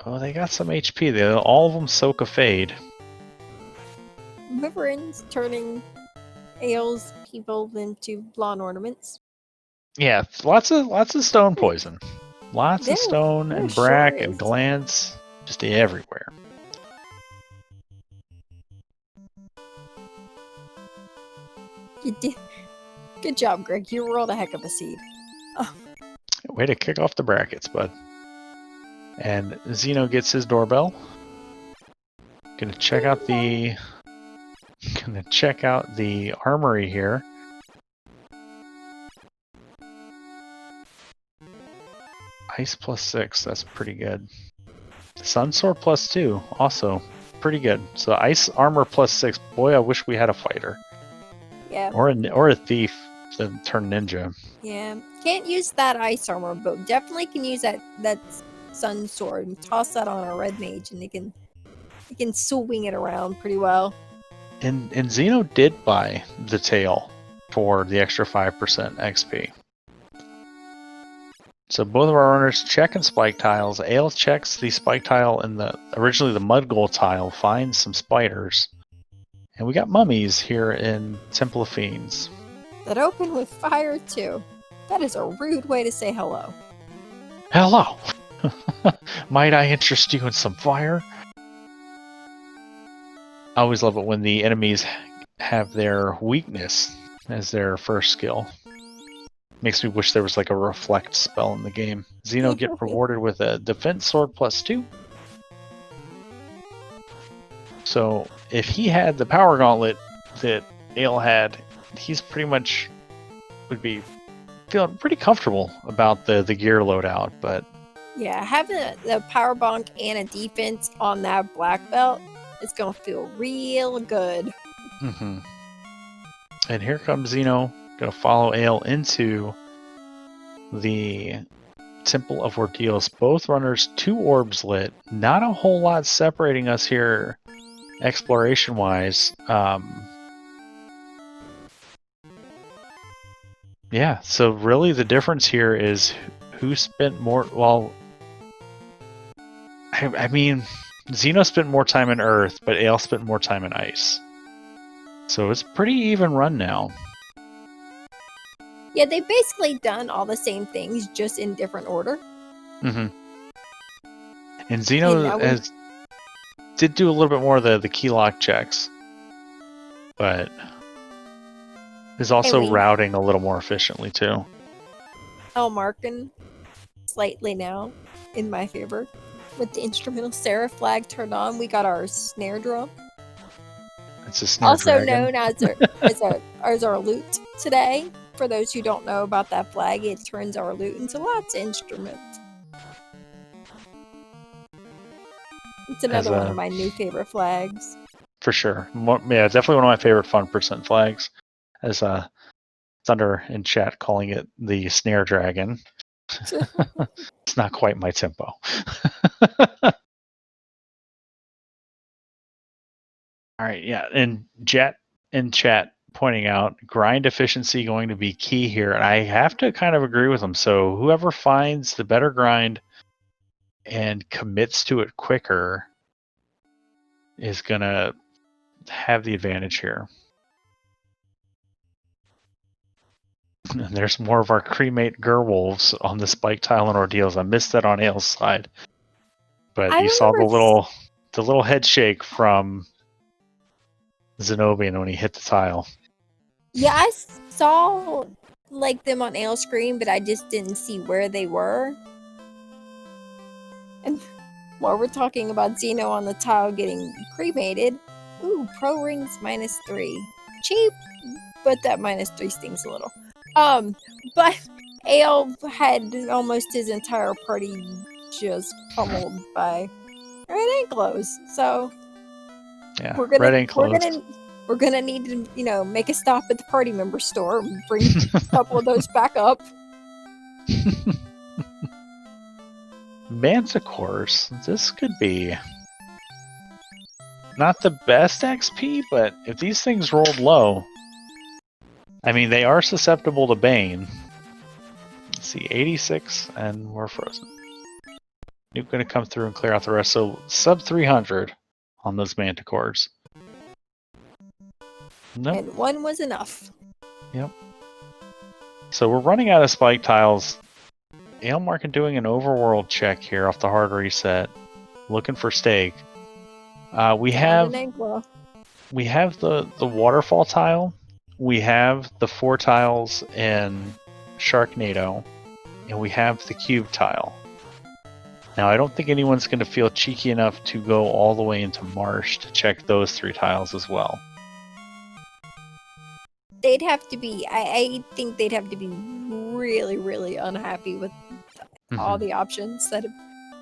[SPEAKER 1] Oh, they got some HP. All of them soak a fade.
[SPEAKER 2] Wyvern's turning Ale's people into lawn ornaments.
[SPEAKER 1] Yeah, lots of stone poison. Lots of stone and brack and glands just everywhere.
[SPEAKER 2] You did. Good job, Greg. You rolled a heck of a seed. Oh.
[SPEAKER 1] Way to kick off the brackets, bud. And Zeno gets his doorbell. Gonna check out the armory here. Ice +6, that's pretty good. Sun Sword +2, also pretty good. So Ice Armor +6. Boy, I wish we had a fighter.
[SPEAKER 2] Yeah.
[SPEAKER 1] Or a thief to turn ninja.
[SPEAKER 2] Yeah. Can't use that ice armor, but definitely can use that sun sword and toss that on a red mage, and they can swing it around pretty well.
[SPEAKER 1] And Zeno did buy the tail for the extra 5% XP. So both of our runners checking spike tiles. Ale checks the spike tile and originally the mud goal tile, finds some spiders. And we got mummies here in Temple of Fiends.
[SPEAKER 2] That open with fire too. That is a rude way to say hello.
[SPEAKER 1] Hello! Might I interest you in some fire? I always love it when the enemies have their weakness as their first skill. Makes me wish there was like a reflect spell in the game. Zeno get rewarded with a defense sword +2. So if he had the power gauntlet that Ale had, he's pretty much would be feeling pretty comfortable about the gear loadout. But
[SPEAKER 2] yeah, having the power bonk and a defense on that black belt is gonna feel real good.
[SPEAKER 1] Mm-hmm. And here comes Zeno, gonna follow Ale into the Temple of Ordeals. Both runners, 2 orbs lit. Not a whole lot separating us here, exploration-wise. Yeah, so really the difference here is who spent more. Well, I mean, Zeno spent more time in Earth, but Ale spent more time in Ice. So it's pretty even run now.
[SPEAKER 2] Yeah, they've basically done all the same things, just in different order.
[SPEAKER 1] Mm-hmm. And Zeno did do a little bit more of the key lock checks, but is also routing a little more efficiently too.
[SPEAKER 2] Marking slightly now in my favor. With the instrumental Sarah flag turned on, we got our snare drum.
[SPEAKER 1] It's a snare
[SPEAKER 2] also
[SPEAKER 1] dragon.
[SPEAKER 2] known as our loot today. For those who don't know about that flag, it turns our loot into lots of instruments. It's another one of my new favorite flags.
[SPEAKER 1] For sure. Yeah, definitely one of my favorite fun percent flags. As Thunder in chat calling it the snare dragon. It's not quite my tempo. All right, yeah, and Jet in chat pointing out grind efficiency going to be key here, and I have to kind of agree with him. So whoever finds the better grind and commits to it quicker is gonna have the advantage here. And there's more of our cremate Gerwolves on the spike tile and Ordeals. I missed that on Ale's side, but you saw the little head shake from Zen0bian when he hit the tile.
[SPEAKER 2] Yeah, I saw like them on Ale's screen, but I just didn't see where they were. And while we're talking about Zeno on the tile getting cremated, ooh, pro rings -3. Cheap, but that -3 stings a little. But Ale had almost his entire party just pummeled by red Anglos. So
[SPEAKER 1] yeah,
[SPEAKER 2] we're gonna need to, make a stop at the party member store and bring a couple of those back up.
[SPEAKER 1] Manticores, this could be not the best XP, but if these things rolled low, I mean, they are susceptible to Bane. Let's see, 86, and we're frozen. Nuke gonna come through and clear out the rest, so sub 300 on those Manticores. Nope.
[SPEAKER 2] And one was enough.
[SPEAKER 1] Yep. So we're running out of spike tiles. Ailmark doing an overworld check here off the hard reset, looking for stake. We have the waterfall tile. We have the 4 tiles in Sharknado, and we have the cube tile. Now, I don't think anyone's going to feel cheeky enough to go all the way into Marsh to check those 3 tiles as well.
[SPEAKER 2] They'd have to be, I think they'd have to be really, really unhappy with all the options that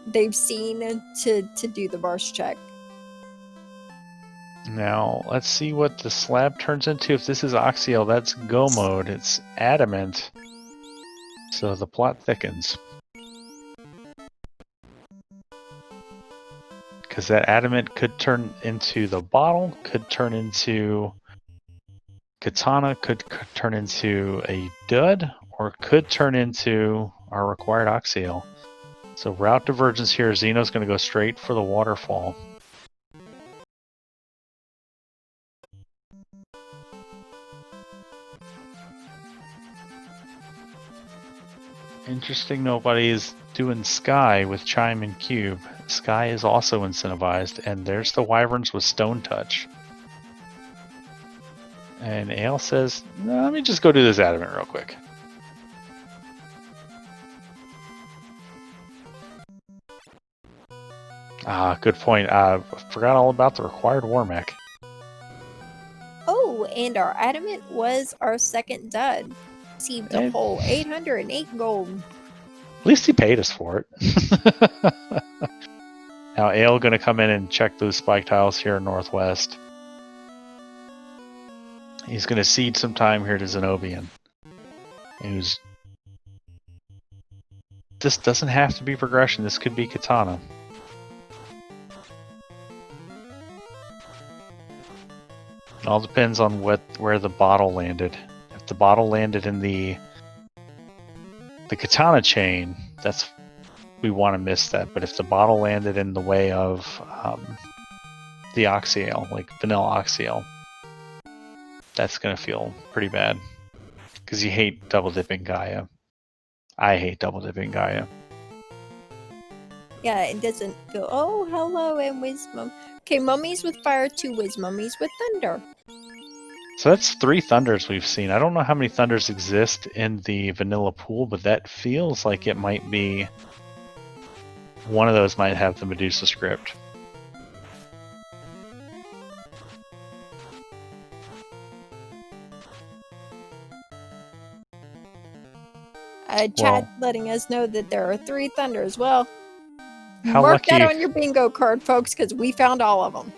[SPEAKER 2] they've seen to do the burst check.
[SPEAKER 1] Now, let's see what the slab turns into. If this is Oxiel, that's go mode. It's adamant. So the plot thickens. Because that adamant could turn into the bottle, could turn into katana, could turn into a dud, or could turn into our required Oxiel. So route divergence here, Xeno's going to go straight for the waterfall. Interesting, nobody's doing Sky with Chime and Cube. Sky is also incentivized, and there's the Wyverns with Stone Touch. And Ale says, no, let me just go do this adamant real quick. Ah, good point. Forgot all about the required war mech.
[SPEAKER 2] Oh, and our adamant was our second dud. Received a whole 808 gold.
[SPEAKER 1] At least he paid us for it. Now Ale gonna come in and check those spike tiles here in Northwest. He's gonna cede some time here to Zen0bian. This doesn't have to be progression, this could be katana. It all depends on where the bottle landed. If the bottle landed in the katana chain, we want to miss that. But if the bottle landed in the way of the Oxiel, like vanilla Oxiel, that's gonna feel pretty bad. Because you hate double dipping Gaia. I hate double dipping Gaia.
[SPEAKER 2] Yeah, it doesn't feel. Oh, hello, and Wismum. Okay, mummies with fire, 2 Wismummies with thunder.
[SPEAKER 1] So that's 3 thunders we've seen. I don't know how many thunders exist in the vanilla pool, but that feels like it might be one of those might have the Medusa script.
[SPEAKER 2] Chat letting us know that there are 3 thunders. Well,
[SPEAKER 1] how
[SPEAKER 2] mark
[SPEAKER 1] lucky,
[SPEAKER 2] that on your bingo card, folks, because we found all of them.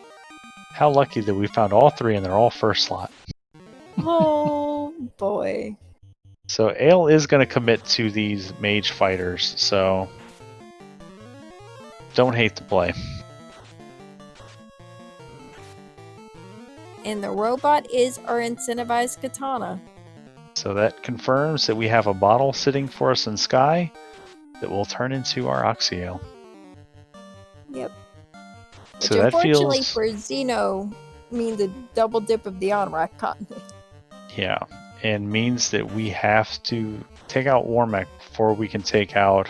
[SPEAKER 1] How lucky that we found all 3 and they're all first slot.
[SPEAKER 2] Oh boy.
[SPEAKER 1] So Ale is going to commit to these mage fighters, so don't hate the play.
[SPEAKER 2] And the robot is our incentivized katana.
[SPEAKER 1] So that confirms that we have a bottle sitting for us in Sky that will turn into our Oxiel.
[SPEAKER 2] Yep. Which
[SPEAKER 1] So that
[SPEAKER 2] unfortunately
[SPEAKER 1] feels...
[SPEAKER 2] for Xeno means a double dip of the Anorak continent.
[SPEAKER 1] Yeah, and means that we have to take out Warmech before we can take out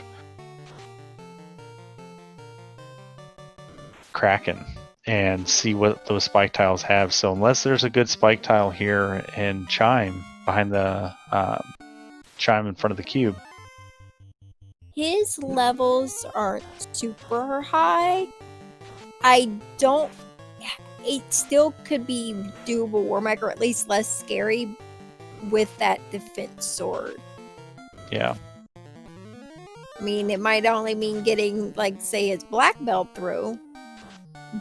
[SPEAKER 1] Kraken and see what those spike tiles have. So unless there's a good spike tile here and Chime behind the Chime in front of the cube.
[SPEAKER 2] His levels aren't super high. It still could be doable Warmech, or at least less scary with that defense sword.
[SPEAKER 1] Yeah.
[SPEAKER 2] I mean, it might only mean getting, like, say, his black belt through,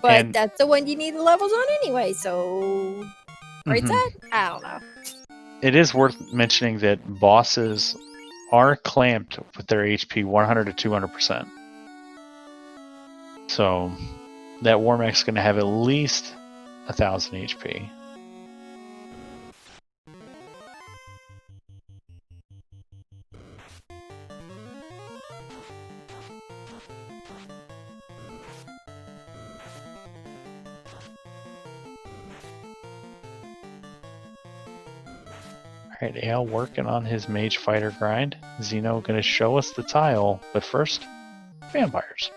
[SPEAKER 2] but that's the one you need the levels on anyway, so... Right, Zed? I don't know.
[SPEAKER 1] It is worth mentioning that bosses are clamped with their HP 100 to 200%. So that Warmech's going to have at least 1,000 HP. Alright, Ale working on his mage fighter grind. Xeno going to show us the tile, but first, vampires.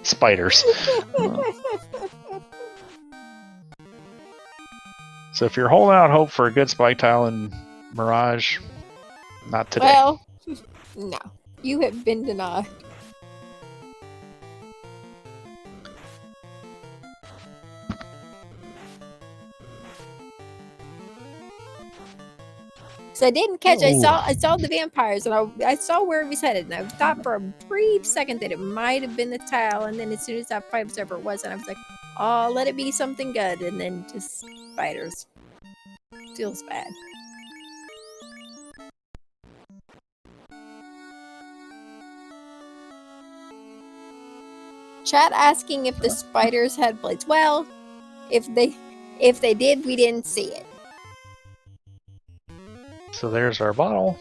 [SPEAKER 1] Spiders. So if you're holding out hope for a good spike tile in Mirage, not today.
[SPEAKER 2] Well, no. You have been denied. So I didn't catch. I saw the vampires, and I saw where he was headed, and I thought for a brief second that it might have been the tile. And then as soon as that fight was over, it wasn't. I was like, "Oh, let it be something good," and then just spiders. Feels bad. Chat asking if the spiders had blades. Well, if they did, we didn't see it.
[SPEAKER 1] So there's our bottle.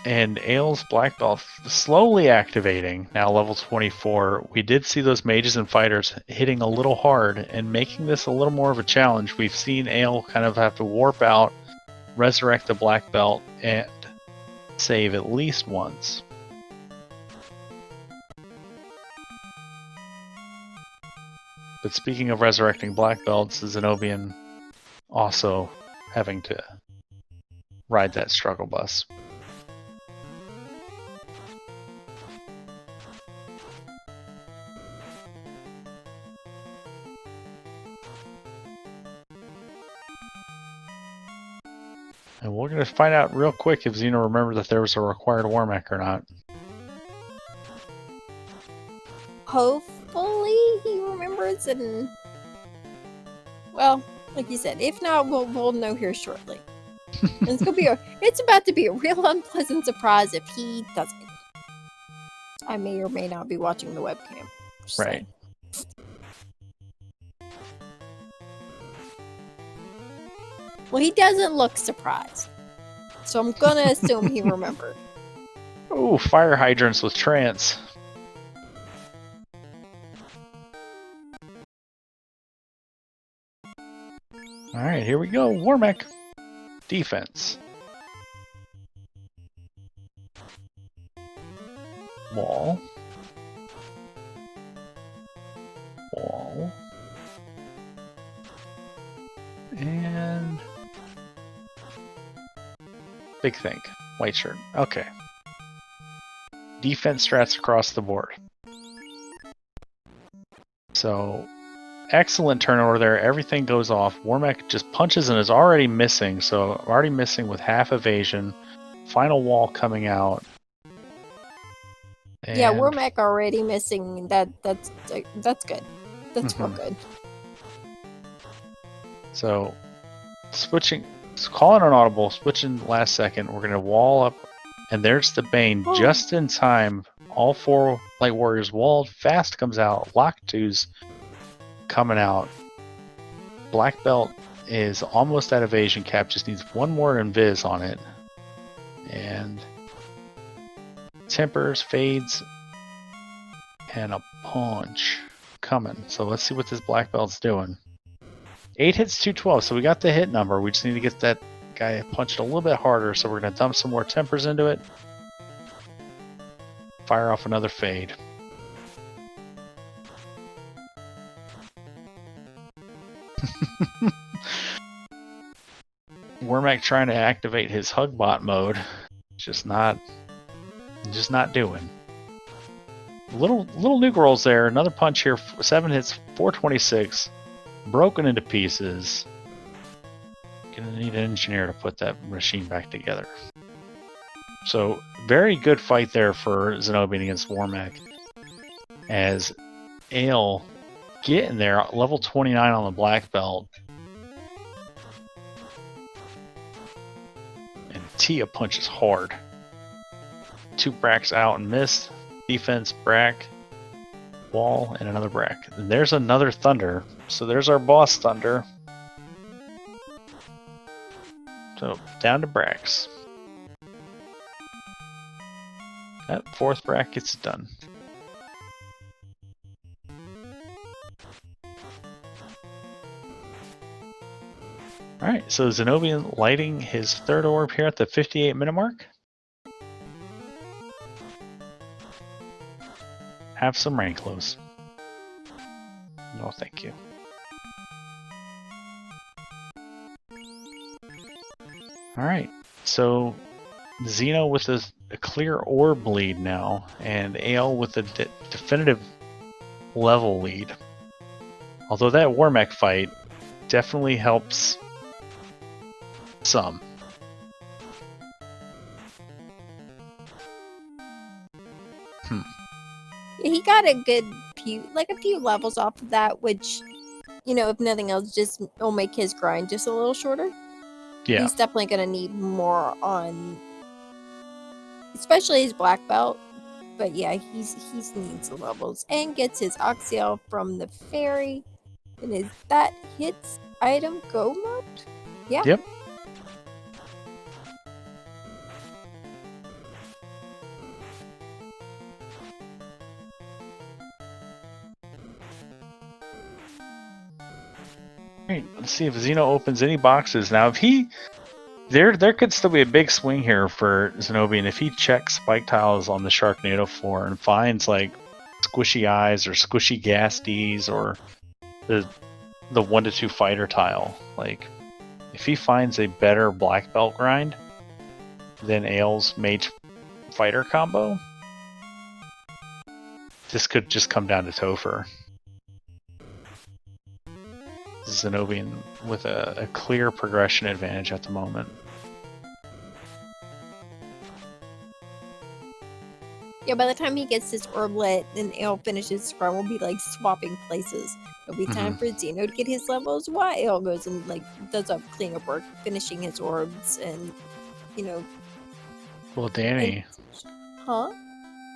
[SPEAKER 1] And Ale's black belt slowly activating, now level 24. We did see those mages and fighters hitting a little hard and making this a little more of a challenge. We've seen Ale kind of have to warp out, resurrect the black belt, and save at least once. But speaking of resurrecting black belts, Zen0bian also having to ride that struggle bus. And we're going to find out real quick if Xeno remembered that there was a required war mech or not.
[SPEAKER 2] Hopefully he remembers, and well, like you said, if not, we'll know here shortly. And it's about to be a real unpleasant surprise if he doesn't. I may or may not be watching the webcam. Just
[SPEAKER 1] right.
[SPEAKER 2] saying. Well, he doesn't look surprised, so I'm gonna assume he remembered.
[SPEAKER 1] Oh, fire hydrants with trance. Alright, here we go. War mech. Defense. Wall. Wall. And big think. White shirt. Okay. Defense strats across the board. So, excellent turnover there. Everything goes off. Warmech just punches and is already missing. So, already missing with half evasion. Final wall coming out. And
[SPEAKER 2] yeah, Warmech already missing. That's good. That's real good.
[SPEAKER 1] So, switching, calling an audible, switching last second. We're gonna wall up, and there's the Bane just in time. All 4 Light Warriors walled. Fast comes out. Lock 2's coming out. Black belt is almost at evasion cap. Just needs one more invis on it, and tempers, fades, and a punch coming. So let's see what this black belt's doing. 8 hits, 212. So we got the hit number. We just need to get that guy punched a little bit harder. So we're going to dump some more tempers into it. Fire off another fade. Wormack trying to activate his Hugbot mode. Just not doing. Little nuke rolls there. Another punch here. 7 hits, 426. Broken into pieces. Gonna need an engineer to put that machine back together. So, very good fight there for Zen0bian against Warmech. As Ale getting there, level 29 on the black belt. And Tia punches hard. 2 bracks out and missed. Defense, brack, wall, and another brack. And there's another Thunder. So there's our boss Thunder. So down to bracks. That 4th brack gets it done. All right, so Zen0bian lighting his third orb here at the 58-minute mark. Have some rain clothes. No, thank you. All right, so Xeno with a clear orb lead now, and Ale with a definitive level lead. Although that Warmech fight definitely helps some.
[SPEAKER 2] He got a good a few levels off of that, which, you know, if nothing else, just will make his grind just a little shorter.
[SPEAKER 1] Yeah.
[SPEAKER 2] He's definitely gonna need more on, especially his black belt. But yeah, he's needs the levels and gets his Oxyel from the fairy. And is that hits item go mode? Yeah.
[SPEAKER 1] Yep. Alright, let's see if Xeno opens any boxes. Now, if he... There could still be a big swing here for Zen0bian if he checks spike tiles on the Sharknado floor and finds, like, squishy eyes or squishy gas Ds or the 1-2 fighter tile. Like, if he finds a better black belt grind than Ale's mage fighter combo, this could just come down to Topher. Zen0bian with a clear progression advantage at the moment.
[SPEAKER 2] Yeah, by the time he gets his orb lit and Ale finishes his grind, we'll be like swapping places. It'll be time for Xeno to get his levels while Ale goes and like does up cleanup work, finishing his orbs and, you know.
[SPEAKER 1] Well, Danny.
[SPEAKER 2] Huh?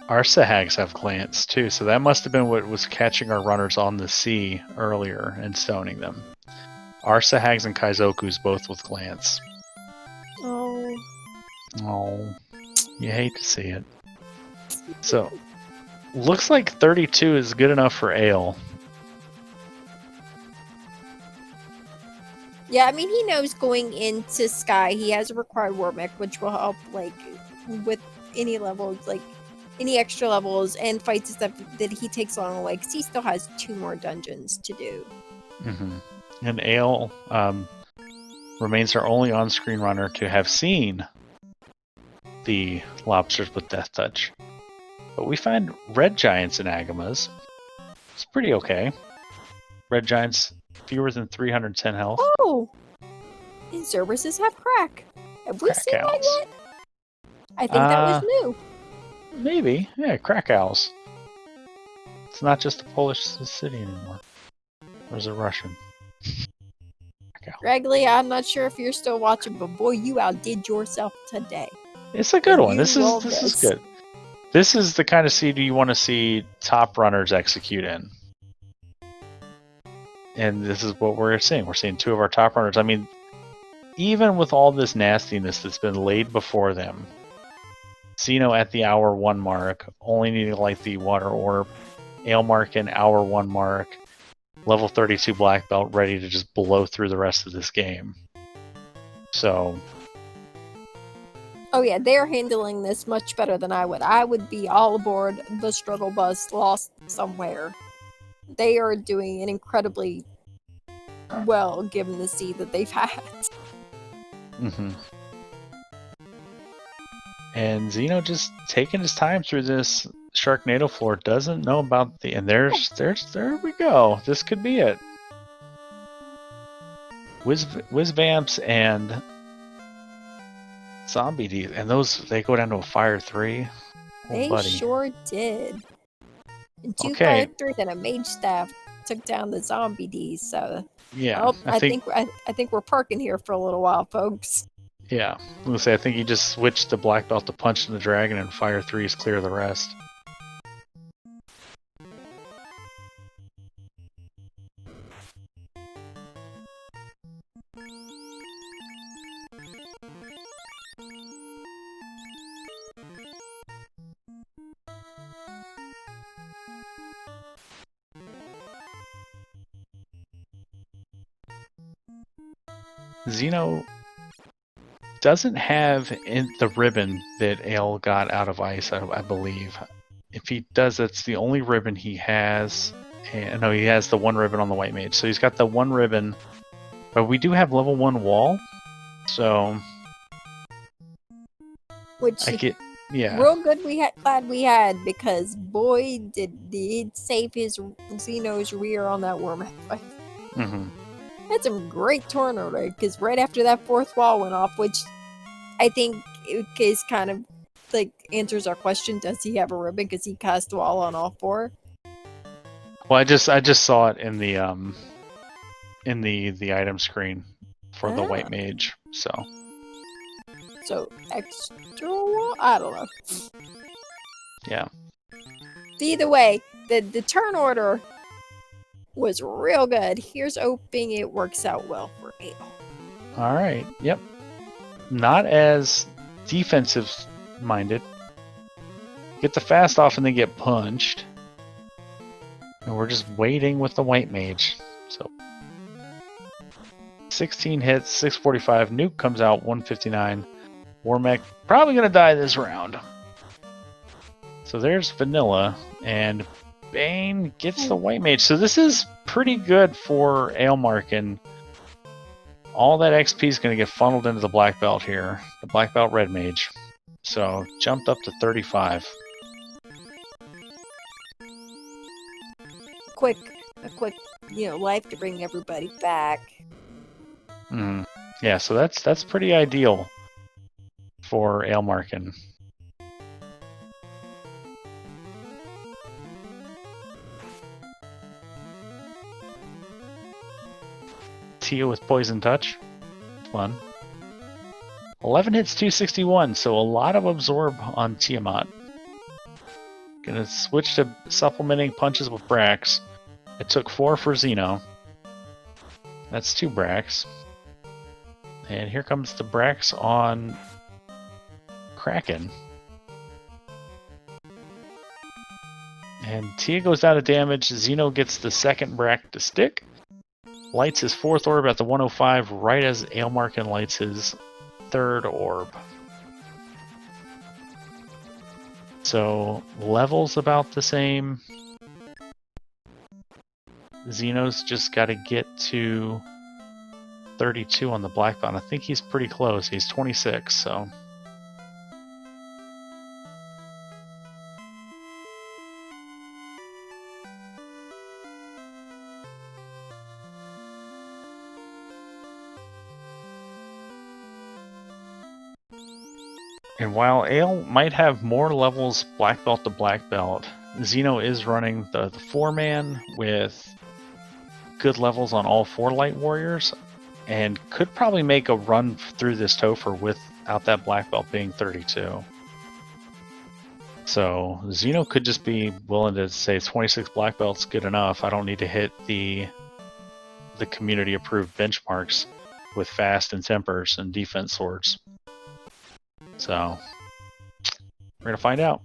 [SPEAKER 1] Our Sahags have glance too, so that must have been what was catching our runners on the sea earlier and stoning them. Our Sahags and Kaizokus both with glance.
[SPEAKER 2] Oh.
[SPEAKER 1] Oh. You hate to see it. So, looks like 32 is good enough for Ale.
[SPEAKER 2] Yeah, I mean, he knows going into Sky, he has a required Warmech, which will help, like, with any levels, like, any extra levels and fights and stuff that he takes along the way, because he still has 2 more dungeons to do.
[SPEAKER 1] And Ale remains our only on-screen runner to have seen the lobsters with Death Touch. But we find red giants in Agamas. It's pretty okay. Red giants fewer than 310 health.
[SPEAKER 2] Oh! And Cerberuses have crack. Have we seen that yet? I think that was new.
[SPEAKER 1] Maybe. Yeah, crack owls. It's not just a Polish city anymore. Or is it Russian?
[SPEAKER 2] Regly, I'm not sure if you're still watching, but boy, you outdid yourself today.
[SPEAKER 1] It's a good one. This is good. This is the kind of seed you want to see top runners execute in. And this is what we're seeing. We're seeing 2 of our top runners. I mean, even with all this nastiness that's been laid before them, Xeno at the hour 1 mark, only needing to light the water orb, Ailmark in hour 1 mark, level 32 black belt ready to just blow through the rest of this game. So...
[SPEAKER 2] Oh yeah, they're handling this much better than I would. I would be all aboard the struggle bus lost somewhere. They are doing an incredibly well given the seed that they've had.
[SPEAKER 1] And Xeno just taking his time through this Sharknado floor, doesn't know about the... And there we go. This could be it. Whiz Vamps and Zombie D, and they go down to a Fire 3.
[SPEAKER 2] They sure did. And 2 Fire 3s and a Mage Staff took down the Zombie Ds, so...
[SPEAKER 1] Yeah.
[SPEAKER 2] I think we're parking here for a little while, folks.
[SPEAKER 1] Yeah. I was gonna say, I think you just switched the black belt to Punch the Dragon, and Fire 3s clear the rest. Xeno doesn't have the ribbon that Ale got out of ice, I believe. If he does, that's the only ribbon he has. And no, he has the one ribbon on the white mage. So he's got the one ribbon. But we do have level 1 wall. So
[SPEAKER 2] Which
[SPEAKER 1] I get, yeah.
[SPEAKER 2] real good. Glad we had, because boy did it save his Xeno's rear on that worm fight.
[SPEAKER 1] Mm-hmm.
[SPEAKER 2] Had some great turn order, because right after that fourth wall went off, which I think is kind of like answers our question: does he have a ribbon? Because he cast wall on all four.
[SPEAKER 1] Well, I just saw it in the item screen for the white mage.
[SPEAKER 2] So extra wall? I don't know.
[SPEAKER 1] Yeah.
[SPEAKER 2] Either way, the turn order was real good. Here's hoping it works out well for Ale.
[SPEAKER 1] All right. Yep. Not as defensive minded. Get the fast off and then get punched. And we're just waiting with the white mage. So 16 hits, 645. Nuke comes out, 159. Warmech probably gonna die this round. So there's Vanilla, and Bane gets the white mage. So this is pretty good for Aelmark, and all that XP is going to get funneled into the black belt here, the black belt red mage. So jumped up to 35.
[SPEAKER 2] A quick, life to bring everybody back.
[SPEAKER 1] Yeah, so that's pretty ideal for Aelmarkin. Tia with Poison Touch. Fun. 11 hits, 261, so a lot of absorb on Tiamat. Gonna switch to supplementing punches with Brax. It took 4 for Xeno. That's 2 Brax. And here comes the Brax on Kraken. And Tia goes down to damage. Xeno gets the second Brack to stick. Lights his 4th orb at the 105 right as Aelmarkin lights his 3rd orb. So levels about the same. Xeno's just got to get to 32 on the black belt. I think he's pretty close. He's 26, so. And while Ale might have more levels black belt to black belt, Xeno is running the 4-man with good levels on all 4 light warriors, and could probably make a run through this Topher without that black belt being 32. So Xeno could just be willing to say 26 black belts good enough. I don't need to hit the community approved benchmarks with fast and tempers and defense swords. So we're gonna find out.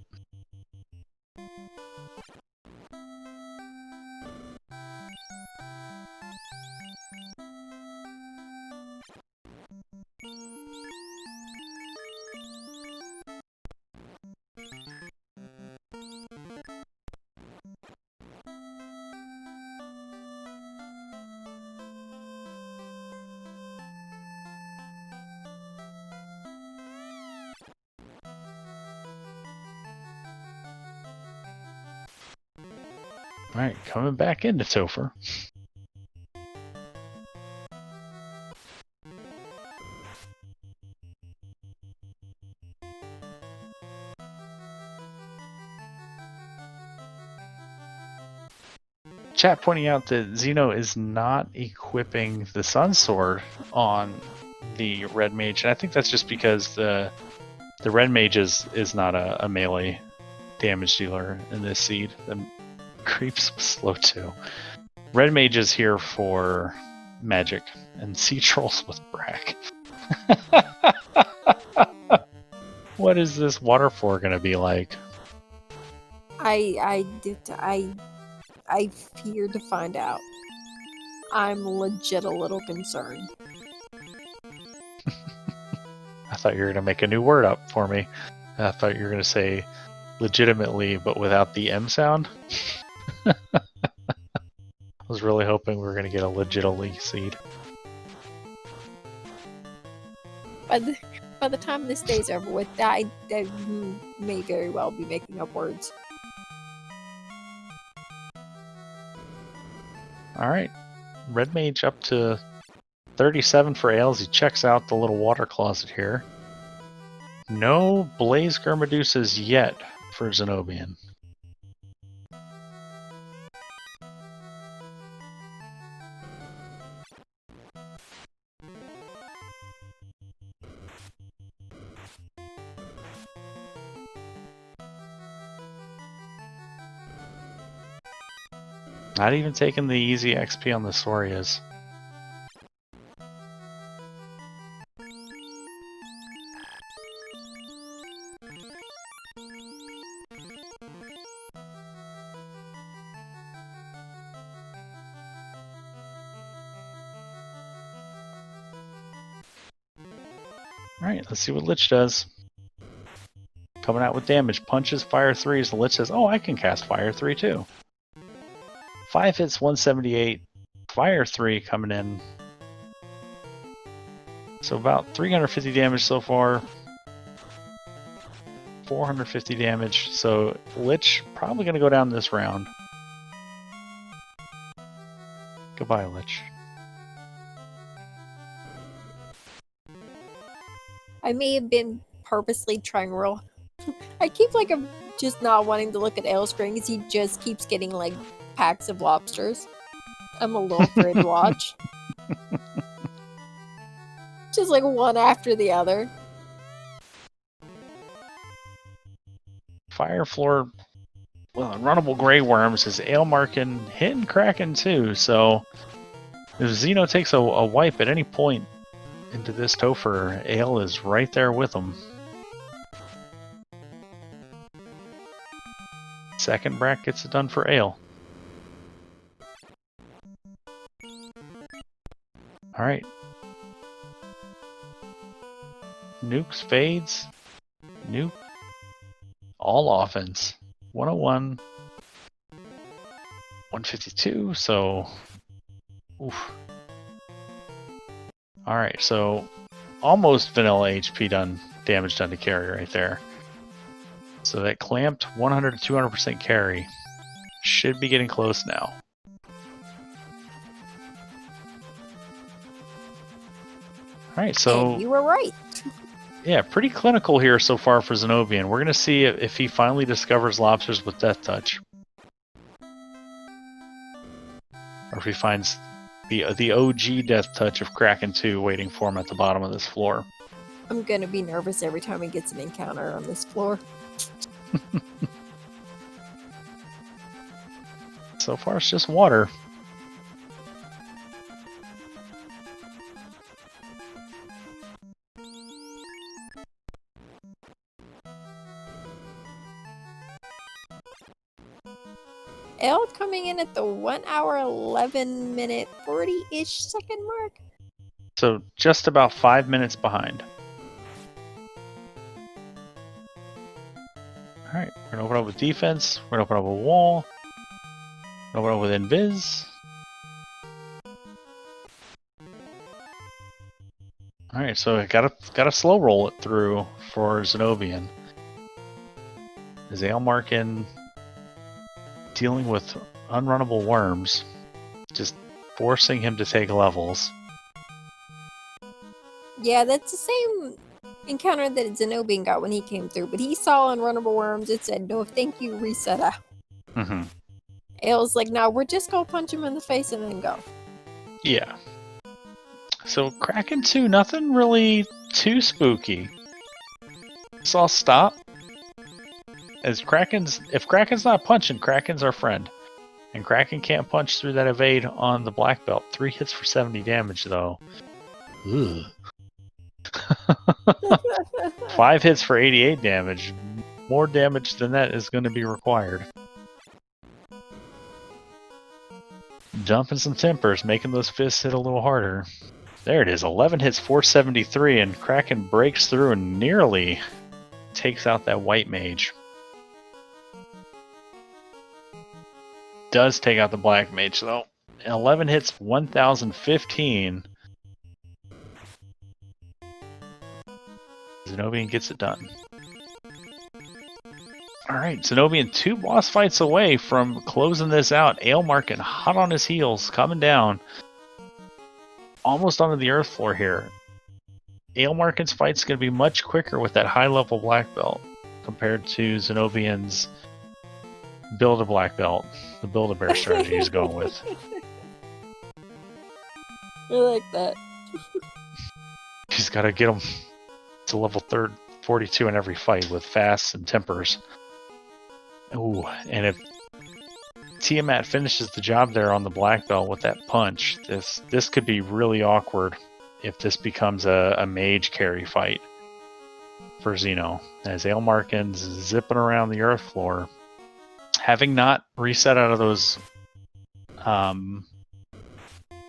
[SPEAKER 1] Alright, coming back into Topher. Chat pointing out that Xeno is not equipping the Sun Sword on the Red Mage, and I think that's just because the Red Mage is not a melee damage dealer in this seed. The Creeps slow too. Red Mage is here for magic, and Sea Trolls with Brack. What is this water floor gonna be like?
[SPEAKER 2] I fear to find out. I'm legit a little concerned.
[SPEAKER 1] thought you were gonna make a new word up for me. I thought you were gonna say legitimately, but without the M sound. I was really hoping we were gonna get a legitimately seed.
[SPEAKER 2] By the time this day's over with, I may very well be making up words.
[SPEAKER 1] Alright. Red Mage up to 37 for Ales. He checks out the little water closet here. No Blaze Gurmadusas yet for Zen0bian. Not even taking the easy XP on the Sorias. Alright, let's see what Lich does. Coming out with damage. Punches, fire 3s. The Lich says, oh, I can cast fire 3 too. 5 hits, 178. Fire 3 coming in. So about 350 damage so far. 450 damage. So Lich probably going to go down this round. Goodbye, Lich.
[SPEAKER 2] I may have been purposely trying real. I keep like I'm just not wanting to look at Ale screen because he just keeps getting like packs of lobsters. I'm a little afraid to watch. Just like one after the other.
[SPEAKER 1] Fire Floor, well, Unrunnable Grey Worms is Ale marking, hitting Kraken too, so if Xeno takes a wipe at any point into this Topher, Ale is right there with him. Second Brack gets it done for Ale. Alright. Nukes, fades. Nuke. All offense. 101. 152, so... Oof. Alright, so almost vanilla HP damage done to carry right there. So that clamped 100 to 200% carry. Should be getting close now. Alright, so...
[SPEAKER 2] And you were right.
[SPEAKER 1] Yeah, pretty clinical here so far for Zen0bian. We're going to see if he finally discovers lobsters with Death Touch. Or if he finds the OG Death Touch of Kraken 2 waiting for him at the bottom of this floor.
[SPEAKER 2] I'm gonna be nervous every time he gets an encounter on this floor.
[SPEAKER 1] So far it's just water.
[SPEAKER 2] L coming in at the 1 hour 11 minute 40-ish second mark.
[SPEAKER 1] So just about 5 minutes behind. Alright, we're gonna open up with defense, we're gonna open up with wall, we're gonna open up with invis. Alright, so I gotta slow roll it through for Zen0bian. Is Ale marking dealing with unrunnable worms, just forcing him to take levels.
[SPEAKER 2] Yeah, that's the same encounter that Zen0bian got when he came through, but he saw unrunnable worms. It said, no, thank you, reset out.
[SPEAKER 1] Mm-hmm.
[SPEAKER 2] Ale's like, no, we're just gonna punch him in the face and then go.
[SPEAKER 1] Yeah. So Kraken 2, nothing really too spooky. So I'll stop. If Kraken's not punching, Kraken's our friend. And Kraken can't punch through that evade on the black belt. 3 hits for 70 damage though. Ugh. 5 hits for 88 damage. More damage than that is going to be required. Dumping some tempers, making those fists hit a little harder. There it is. 11 hits, 473, and Kraken breaks through and nearly takes out that white mage. Does take out the black mage, though. 11 hits, 1015. Zen0bian gets it done. Alright, Zen0bian 2 boss fights away from closing this out. Aelmarkin hot on his heels, coming down. Almost onto the earth floor here. Aelmarkin's fight's going to be much quicker with that high level black belt compared to Zen0bian's build a black belt. The Build-A-Bear strategy he's going with.
[SPEAKER 2] I like that.
[SPEAKER 1] He's got to get him to level 42 in every fight with fasts and tempers. Ooh, and if Tiamat finishes the job there on the black belt with that punch, this could be really awkward if this becomes a mage carry fight for Zeno. As Aelmarkin's zipping around the earth floor, having not reset out of those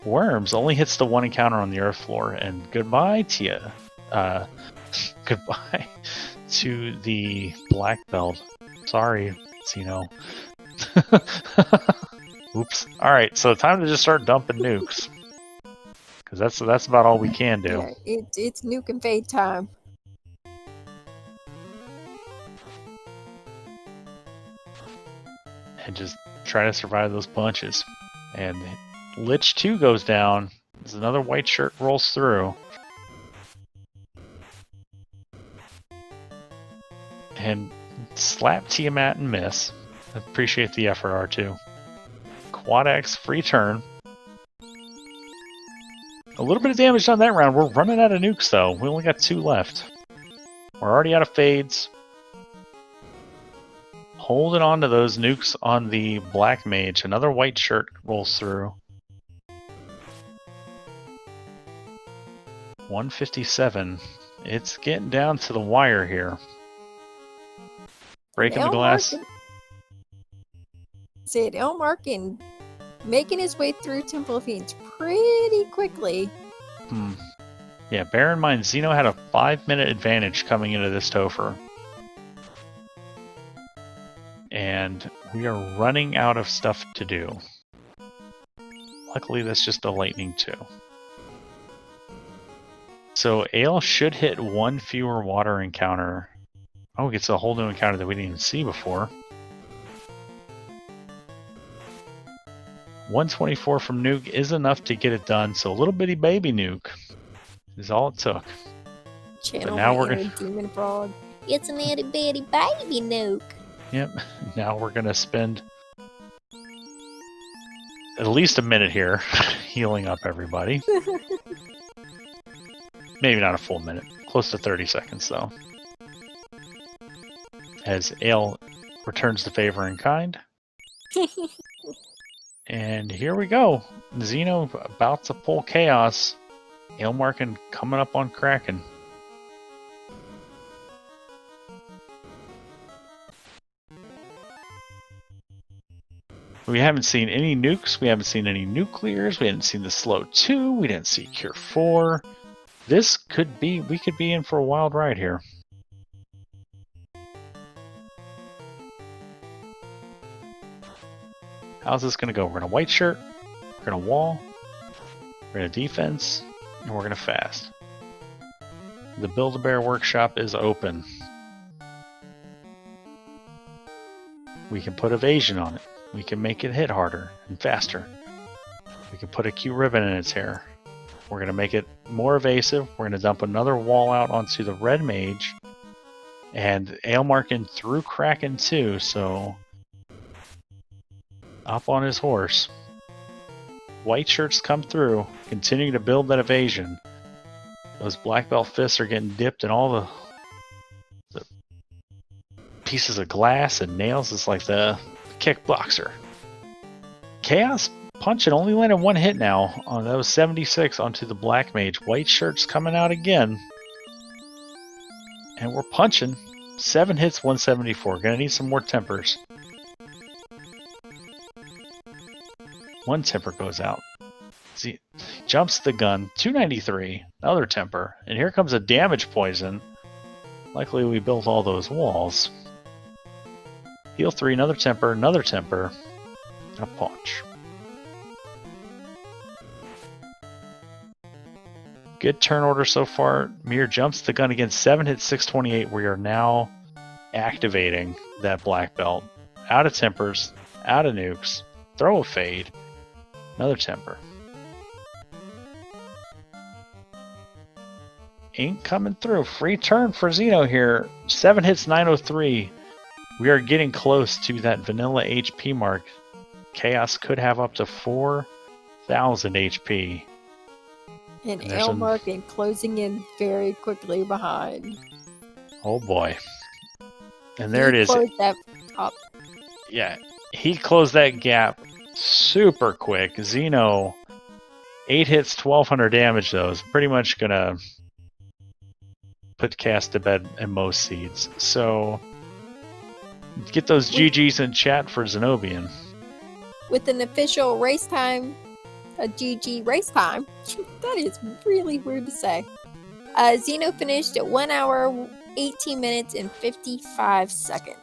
[SPEAKER 1] worms, only hits the one encounter on the earth floor, and goodbye Tia. Goodbye to the black belt. Sorry, Zeno. Oops. Alright, so time to just start dumping nukes. Because that's about all we can do.
[SPEAKER 2] Yeah, it's nuke and fade time.
[SPEAKER 1] And just try to survive those punches. And Lich 2 goes down. There's another white shirt rolls through. And slap Tiamat and miss. Appreciate the effort, R2. Quad X, free turn. A little bit of damage on that round. We're running out of nukes, though. We only got 2 left. We're already out of fades. Holding on to those nukes on the black mage. Another white shirt rolls through. 157. It's getting down to the wire here. Breaking the glass.
[SPEAKER 2] Said Aelmarkin making his way through Temple of Fiends pretty quickly.
[SPEAKER 1] Yeah, bear in mind, Zeno had a 5-minute advantage coming into this Topher. And we are running out of stuff to do. Luckily, that's just a lightning 2. So Ale should hit 1 fewer water encounter. Oh, it gets a whole new encounter that we didn't even see before. 124 from Nuke is enough to get it done, so a little bitty baby Nuke is all it took.
[SPEAKER 2] Channel
[SPEAKER 1] now
[SPEAKER 2] my
[SPEAKER 1] we're
[SPEAKER 2] inner demon frog. It's an itty bitty baby nuke.
[SPEAKER 1] Yep, now we're gonna spend at least a minute here healing up everybody. Maybe not a full minute, close to 30 seconds though. As Ale returns the favor in kind. And here we go. Zeno about to pull Chaos. Aelmarkin coming up on Kraken. We haven't seen any nukes. We haven't seen any nuclears. We haven't seen the slow 2. We didn't see Cure 4. This could be, we could be in for a wild ride here. How's this going to go? We're going to white shirt, we're going to wall, we're going to defense, and we're going to fast. The Build-A-Bear workshop is open. We can put evasion on it. We can make it hit harder and faster. We can put a cute ribbon in its hair. We're going to make it more evasive. We're going to dump another wall out onto the red mage. And Aelmarkin through Kraken too, so up on his horse. White shirts come through, continuing to build that evasion. Those black belt fists are getting dipped in all the pieces of glass and nails. It's like the kickboxer. Chaos punching only landed 1 hit now. That was 76 onto the black mage. White shirts coming out again. And we're punching. 7 hits, 174. Gonna need some more tempers. 1 temper goes out. See, jumps the gun, 293, another temper, and here comes a damage poison. Luckily, we built all those walls. Heal 3, another temper, a punch. Good turn order so far. Mir jumps the gun again, 7 hits, 628. We are now activating that black belt. Out of tempers, out of nukes, throw a fade, another temper. Ain't coming through. Free turn for Zeno here. 7 hits, 903. We are getting close to that vanilla HP mark. Chaos could have up to 4,000 HP.
[SPEAKER 2] And Elmarkin closing in very quickly behind.
[SPEAKER 1] Oh boy. And there it is.
[SPEAKER 2] Closed that up.
[SPEAKER 1] Yeah, he closed that gap super quick. Zeno, 8 hits, 1,200 damage though. Is pretty much gonna put Cast to bed in most seeds. So get those GGs in chat for Zen0bian.
[SPEAKER 2] With an official race time, a GG race time. That is really weird to say. Zeno finished at 1 hour, 18 minutes, and 55 seconds.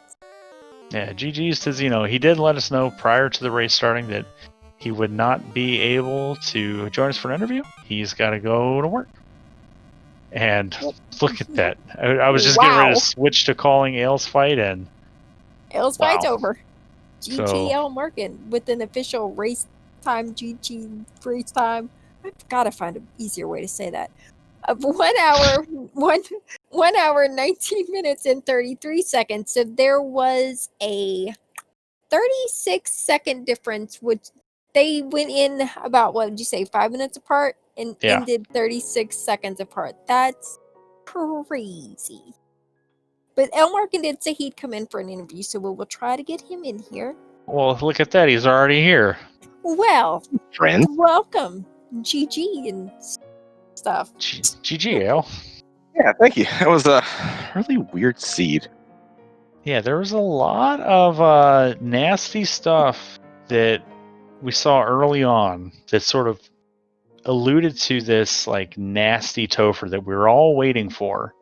[SPEAKER 1] Yeah, GG's to Zeno. He did let us know prior to the race starting that he would not be able to join us for an interview. He's got to go to work. And look at that. I was just getting ready to switch to calling Ale's fight, and
[SPEAKER 2] Ale's fight's over. GG Elmarkin with an official race time, GG race time. I've got to find an easier way to say that. Of 1 hour, 1 hour, 19 minutes, and 33 seconds. So there was a 36-second difference, which they went in about, what would you say, 5 minutes apart and ended 36 seconds apart. That's crazy. But Elmarkin did say he'd come in for an interview, so we'll try to get him in here.
[SPEAKER 1] Well, look at that. He's already here.
[SPEAKER 2] Well,
[SPEAKER 3] friend,
[SPEAKER 2] welcome. GG and stuff.
[SPEAKER 1] GG, Ale.
[SPEAKER 3] Yeah, thank you. That was a really weird seed.
[SPEAKER 1] Yeah, there was a lot of nasty stuff that we saw early on that sort of alluded to this like nasty Topher that we were all waiting for.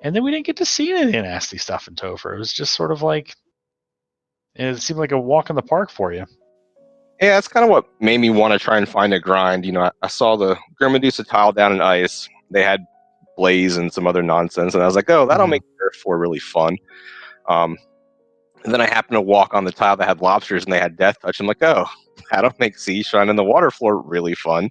[SPEAKER 1] And then we didn't get to see any nasty stuff in Topher. It was just sort of like, it seemed like a walk in the park for you.
[SPEAKER 3] Yeah, that's kind of what made me want to try and find a grind. You know, I saw the Grimmedusa tile down in ice. They had Blaze and some other nonsense, and I was like, oh, that'll make Earth 4 really fun. And then I happened to walk on the tile that had lobsters, and they had Death Touch. I'm like, oh, that'll make Sea Shine in the water floor really fun.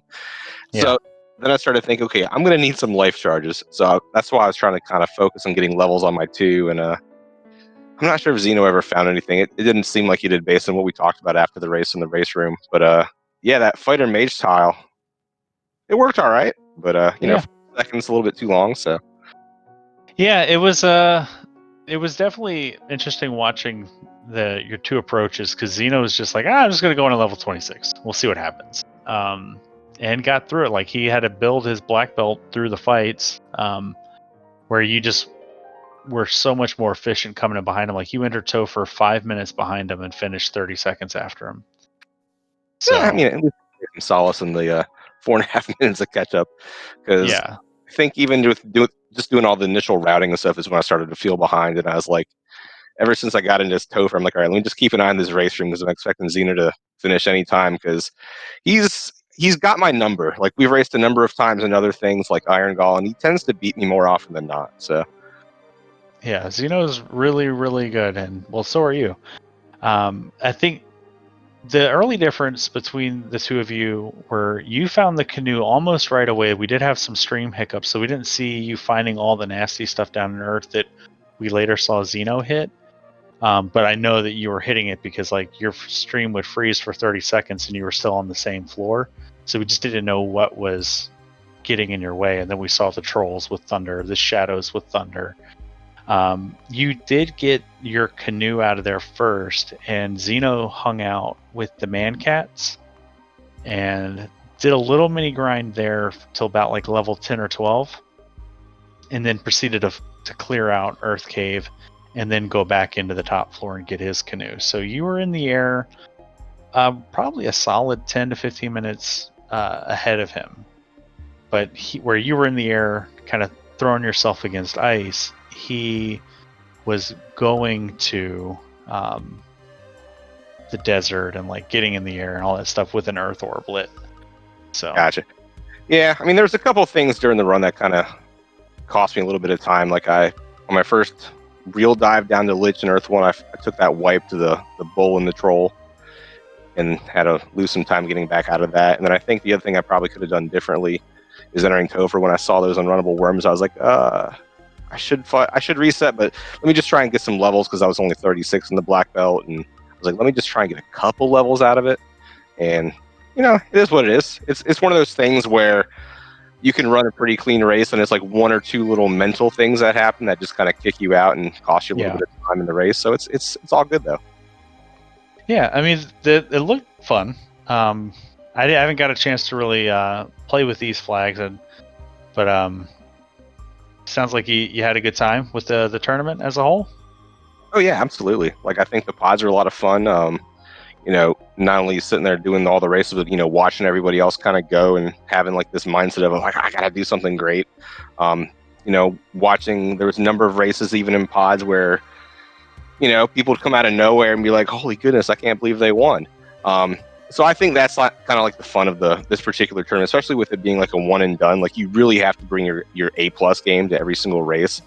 [SPEAKER 3] Yeah. So then I started thinking, okay, I'm going to need some life charges. So that's why I was trying to kind of focus on getting levels on my 2, and I'm not sure if Zeno ever found anything. It didn't seem like he did based on what we talked about after the race in the race room. But yeah, that fighter mage tile, it worked all right. But you know, 4 seconds a little bit too long. So
[SPEAKER 1] yeah, it was definitely interesting watching your 2 approaches, because Zeno was just like, I'm just gonna go on a level 26. We'll see what happens. And got through it. Like, he had to build his black belt through the fights, where you just were so much more efficient coming in behind him. Like, you entered Topher 5 minutes behind him and finished 30 seconds after him. So,
[SPEAKER 3] yeah, I mean, at least some solace in the 4.5 minutes of catch up. Because I think even with doing all the initial routing and stuff is when I started to feel behind. And I was like, ever since I got into Topher, I'm like, all right, let me just keep an eye on this race room, because I'm expecting Zeno to finish any time, because he's got my number. Like, we've raced a number of times in other things like Iron Gall, and he tends to beat me more often than not. So
[SPEAKER 1] yeah, Zeno's really, really good, and well, so are you. I think the early difference between the 2 of you were you found the canoe almost right away. We did have some stream hiccups, so we didn't see you finding all the nasty stuff down in Earth that we later saw Zeno hit. But I know that you were hitting it because, like, your stream would freeze for 30 seconds and you were still on the same floor. So we just didn't know what was getting in your way. And then we saw the trolls with thunder, the shadows with thunder. You did get your canoe out of there first, and Zeno hung out with the man cats and did a little mini grind there till about like level 10 or 12, and then proceeded to clear out Earth Cave and then go back into the top floor and get his canoe. So you were in the air probably a solid 10 to 15 minutes ahead of him. But where you were in the air, kind of throwing yourself against ice, he was going to the desert and like getting in the air and all that stuff with an Earth orb lit. So
[SPEAKER 3] Gotcha. Yeah, I mean, there's a couple things during the run that kind of cost me a little bit of time. Like on my first real dive down to Lich and Earth 1, I took that wipe to the bull and the troll and had to lose some time getting back out of that. And then I think the other thing I probably could have done differently is entering Topher. When I saw those unrunnable worms, I was like, I should reset, but let me just try and get some levels because I was only 36 in the black belt, and I was like, let me just try and get a couple levels out of it. And it is what it is. It's one of those things where you can run a pretty clean race, and it's like one or two little mental things that happen that just kind of kick you out and cost you a little bit of time in the race. So it's all good though.
[SPEAKER 1] Yeah, I mean, it looked fun. I haven't got a chance to really play with these flags, but sounds like you had a good time with the tournament as a whole.
[SPEAKER 3] Oh yeah, absolutely. Like I think the pods are a lot of fun. Not only sitting there doing all the races, but watching everybody else kind of go and having like this mindset of like I gotta do something great. Watching there was a number of races even in pods where people would come out of nowhere and be like, holy goodness, I can't believe they won. So I think that's kind of like the fun of this particular tournament, especially with it being like a one and done. Like you really have to bring your A+ game to every single race,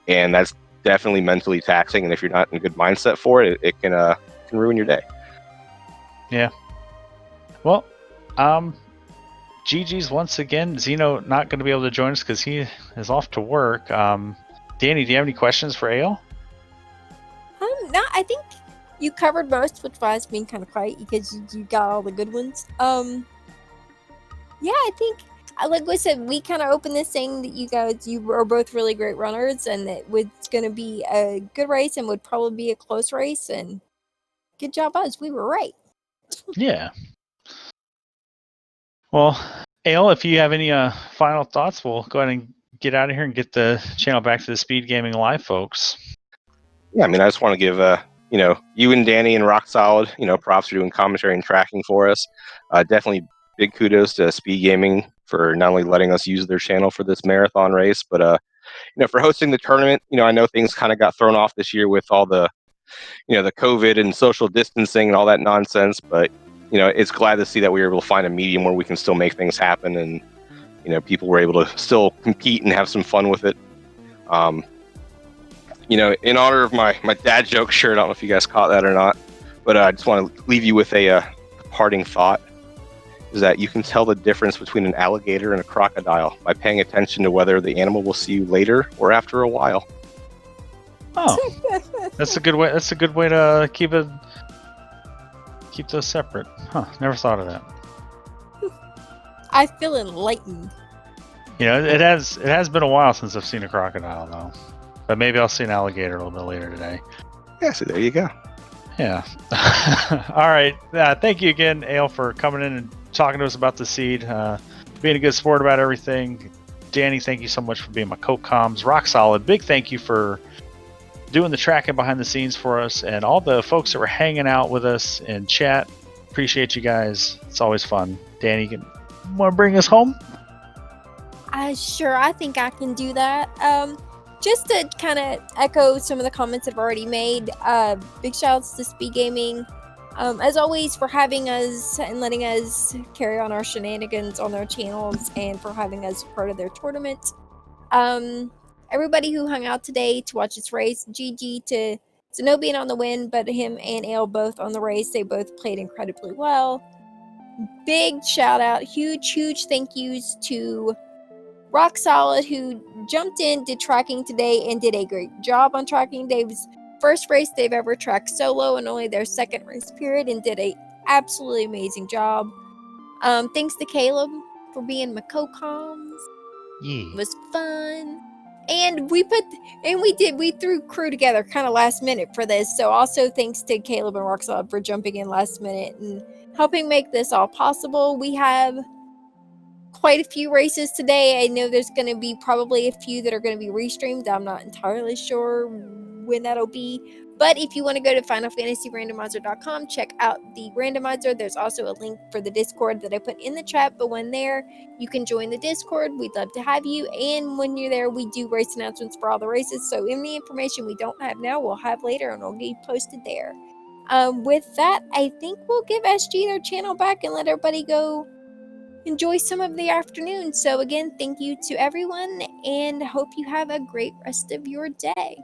[SPEAKER 3] and that's definitely mentally taxing. And if you're not in a good mindset for it, it can ruin your day.
[SPEAKER 1] Yeah. Well, GG's once again. Zeno not going to be able to join us because he is off to work. Danny, do you have any questions for Ale?
[SPEAKER 2] No, I think you covered most, which was being kind of quiet because you got all the good ones. Yeah, I think, like I said, we kind of opened this saying that you are both really great runners, and that it's going to be a good race and would probably be a close race. And good job, us. We were right.
[SPEAKER 1] Yeah. Well, Ale, if you have any final thoughts, we'll go ahead and get out of here and get the channel back to the SpeedGaming Live folks.
[SPEAKER 3] Yeah, I mean, I just want to give you and Danny and Rock Solid, props for doing commentary and tracking for us. Definitely big kudos to SpeedGaming for not only letting us use their channel for this marathon race, but for hosting the tournament. I know things kind of got thrown off this year with all the the COVID and social distancing and all that nonsense, but it's glad to see that we were able to find a medium where we can still make things happen, and people were able to still compete and have some fun with it. In honor of my dad joke shirt, I don't know if you guys caught that or not, but I just want to leave you with a parting thought, is that you can tell the difference between an alligator and a crocodile by paying attention to whether the animal will see you later or after a while.
[SPEAKER 1] Oh, that's a good way. That's a good way to keep those separate. Huh? Never thought of that.
[SPEAKER 2] I feel enlightened.
[SPEAKER 1] It has been a while since I've seen a crocodile though, but maybe I'll see an alligator a little bit later today.
[SPEAKER 3] Yeah, so there you go.
[SPEAKER 1] Yeah. All right. Thank you again, Ale, for coming in and talking to us about the seed, being a good sport about everything. Danny, thank you so much for being my co-coms. Rock Solid, big thank you for doing the tracking behind the scenes for us, and all the folks that were hanging out with us in chat. Appreciate you guys. It's always fun. Danny, you want to bring us home?
[SPEAKER 2] Sure, I think I can do that. Just to kind of echo some of the comments I've already made, big shouts to SpeedGaming, as always, for having us and letting us carry on our shenanigans on their channels, and for having us part of their tournament. Everybody who hung out today to watch this race, GG to Zen0bian on the win, but him and Ale both on the race. They both played incredibly well. Big shout out, huge thank yous to Rock Solid, who jumped in, did tracking today, and did a great job on tracking. Dave's first race they've ever tracked solo, and only their second race period, and did a absolutely amazing job. Thanks to Caleb for being my co-coms.
[SPEAKER 1] Yeah.
[SPEAKER 2] It was fun. And we threw crew together kind of last minute for this. So also thanks to Caleb and Rock Solid for jumping in last minute and helping make this all possible. We have quite a few races today. I know there's going to be probably a few that are going to be restreamed. I'm not entirely sure when that'll be, But if you want to go to FinalFantasyRandomizer.com, check out the randomizer. There's also a link for the Discord that I put in the chat. But when there, you can join the Discord. We'd love to have you. And when you're there, we do race announcements for all the races. So any information we don't have now, we'll have later, and it'll get posted there. With that, I think we'll give SG their channel back and let everybody go enjoy some of the afternoon. So again, thank you to everyone, and hope you have a great rest of your day.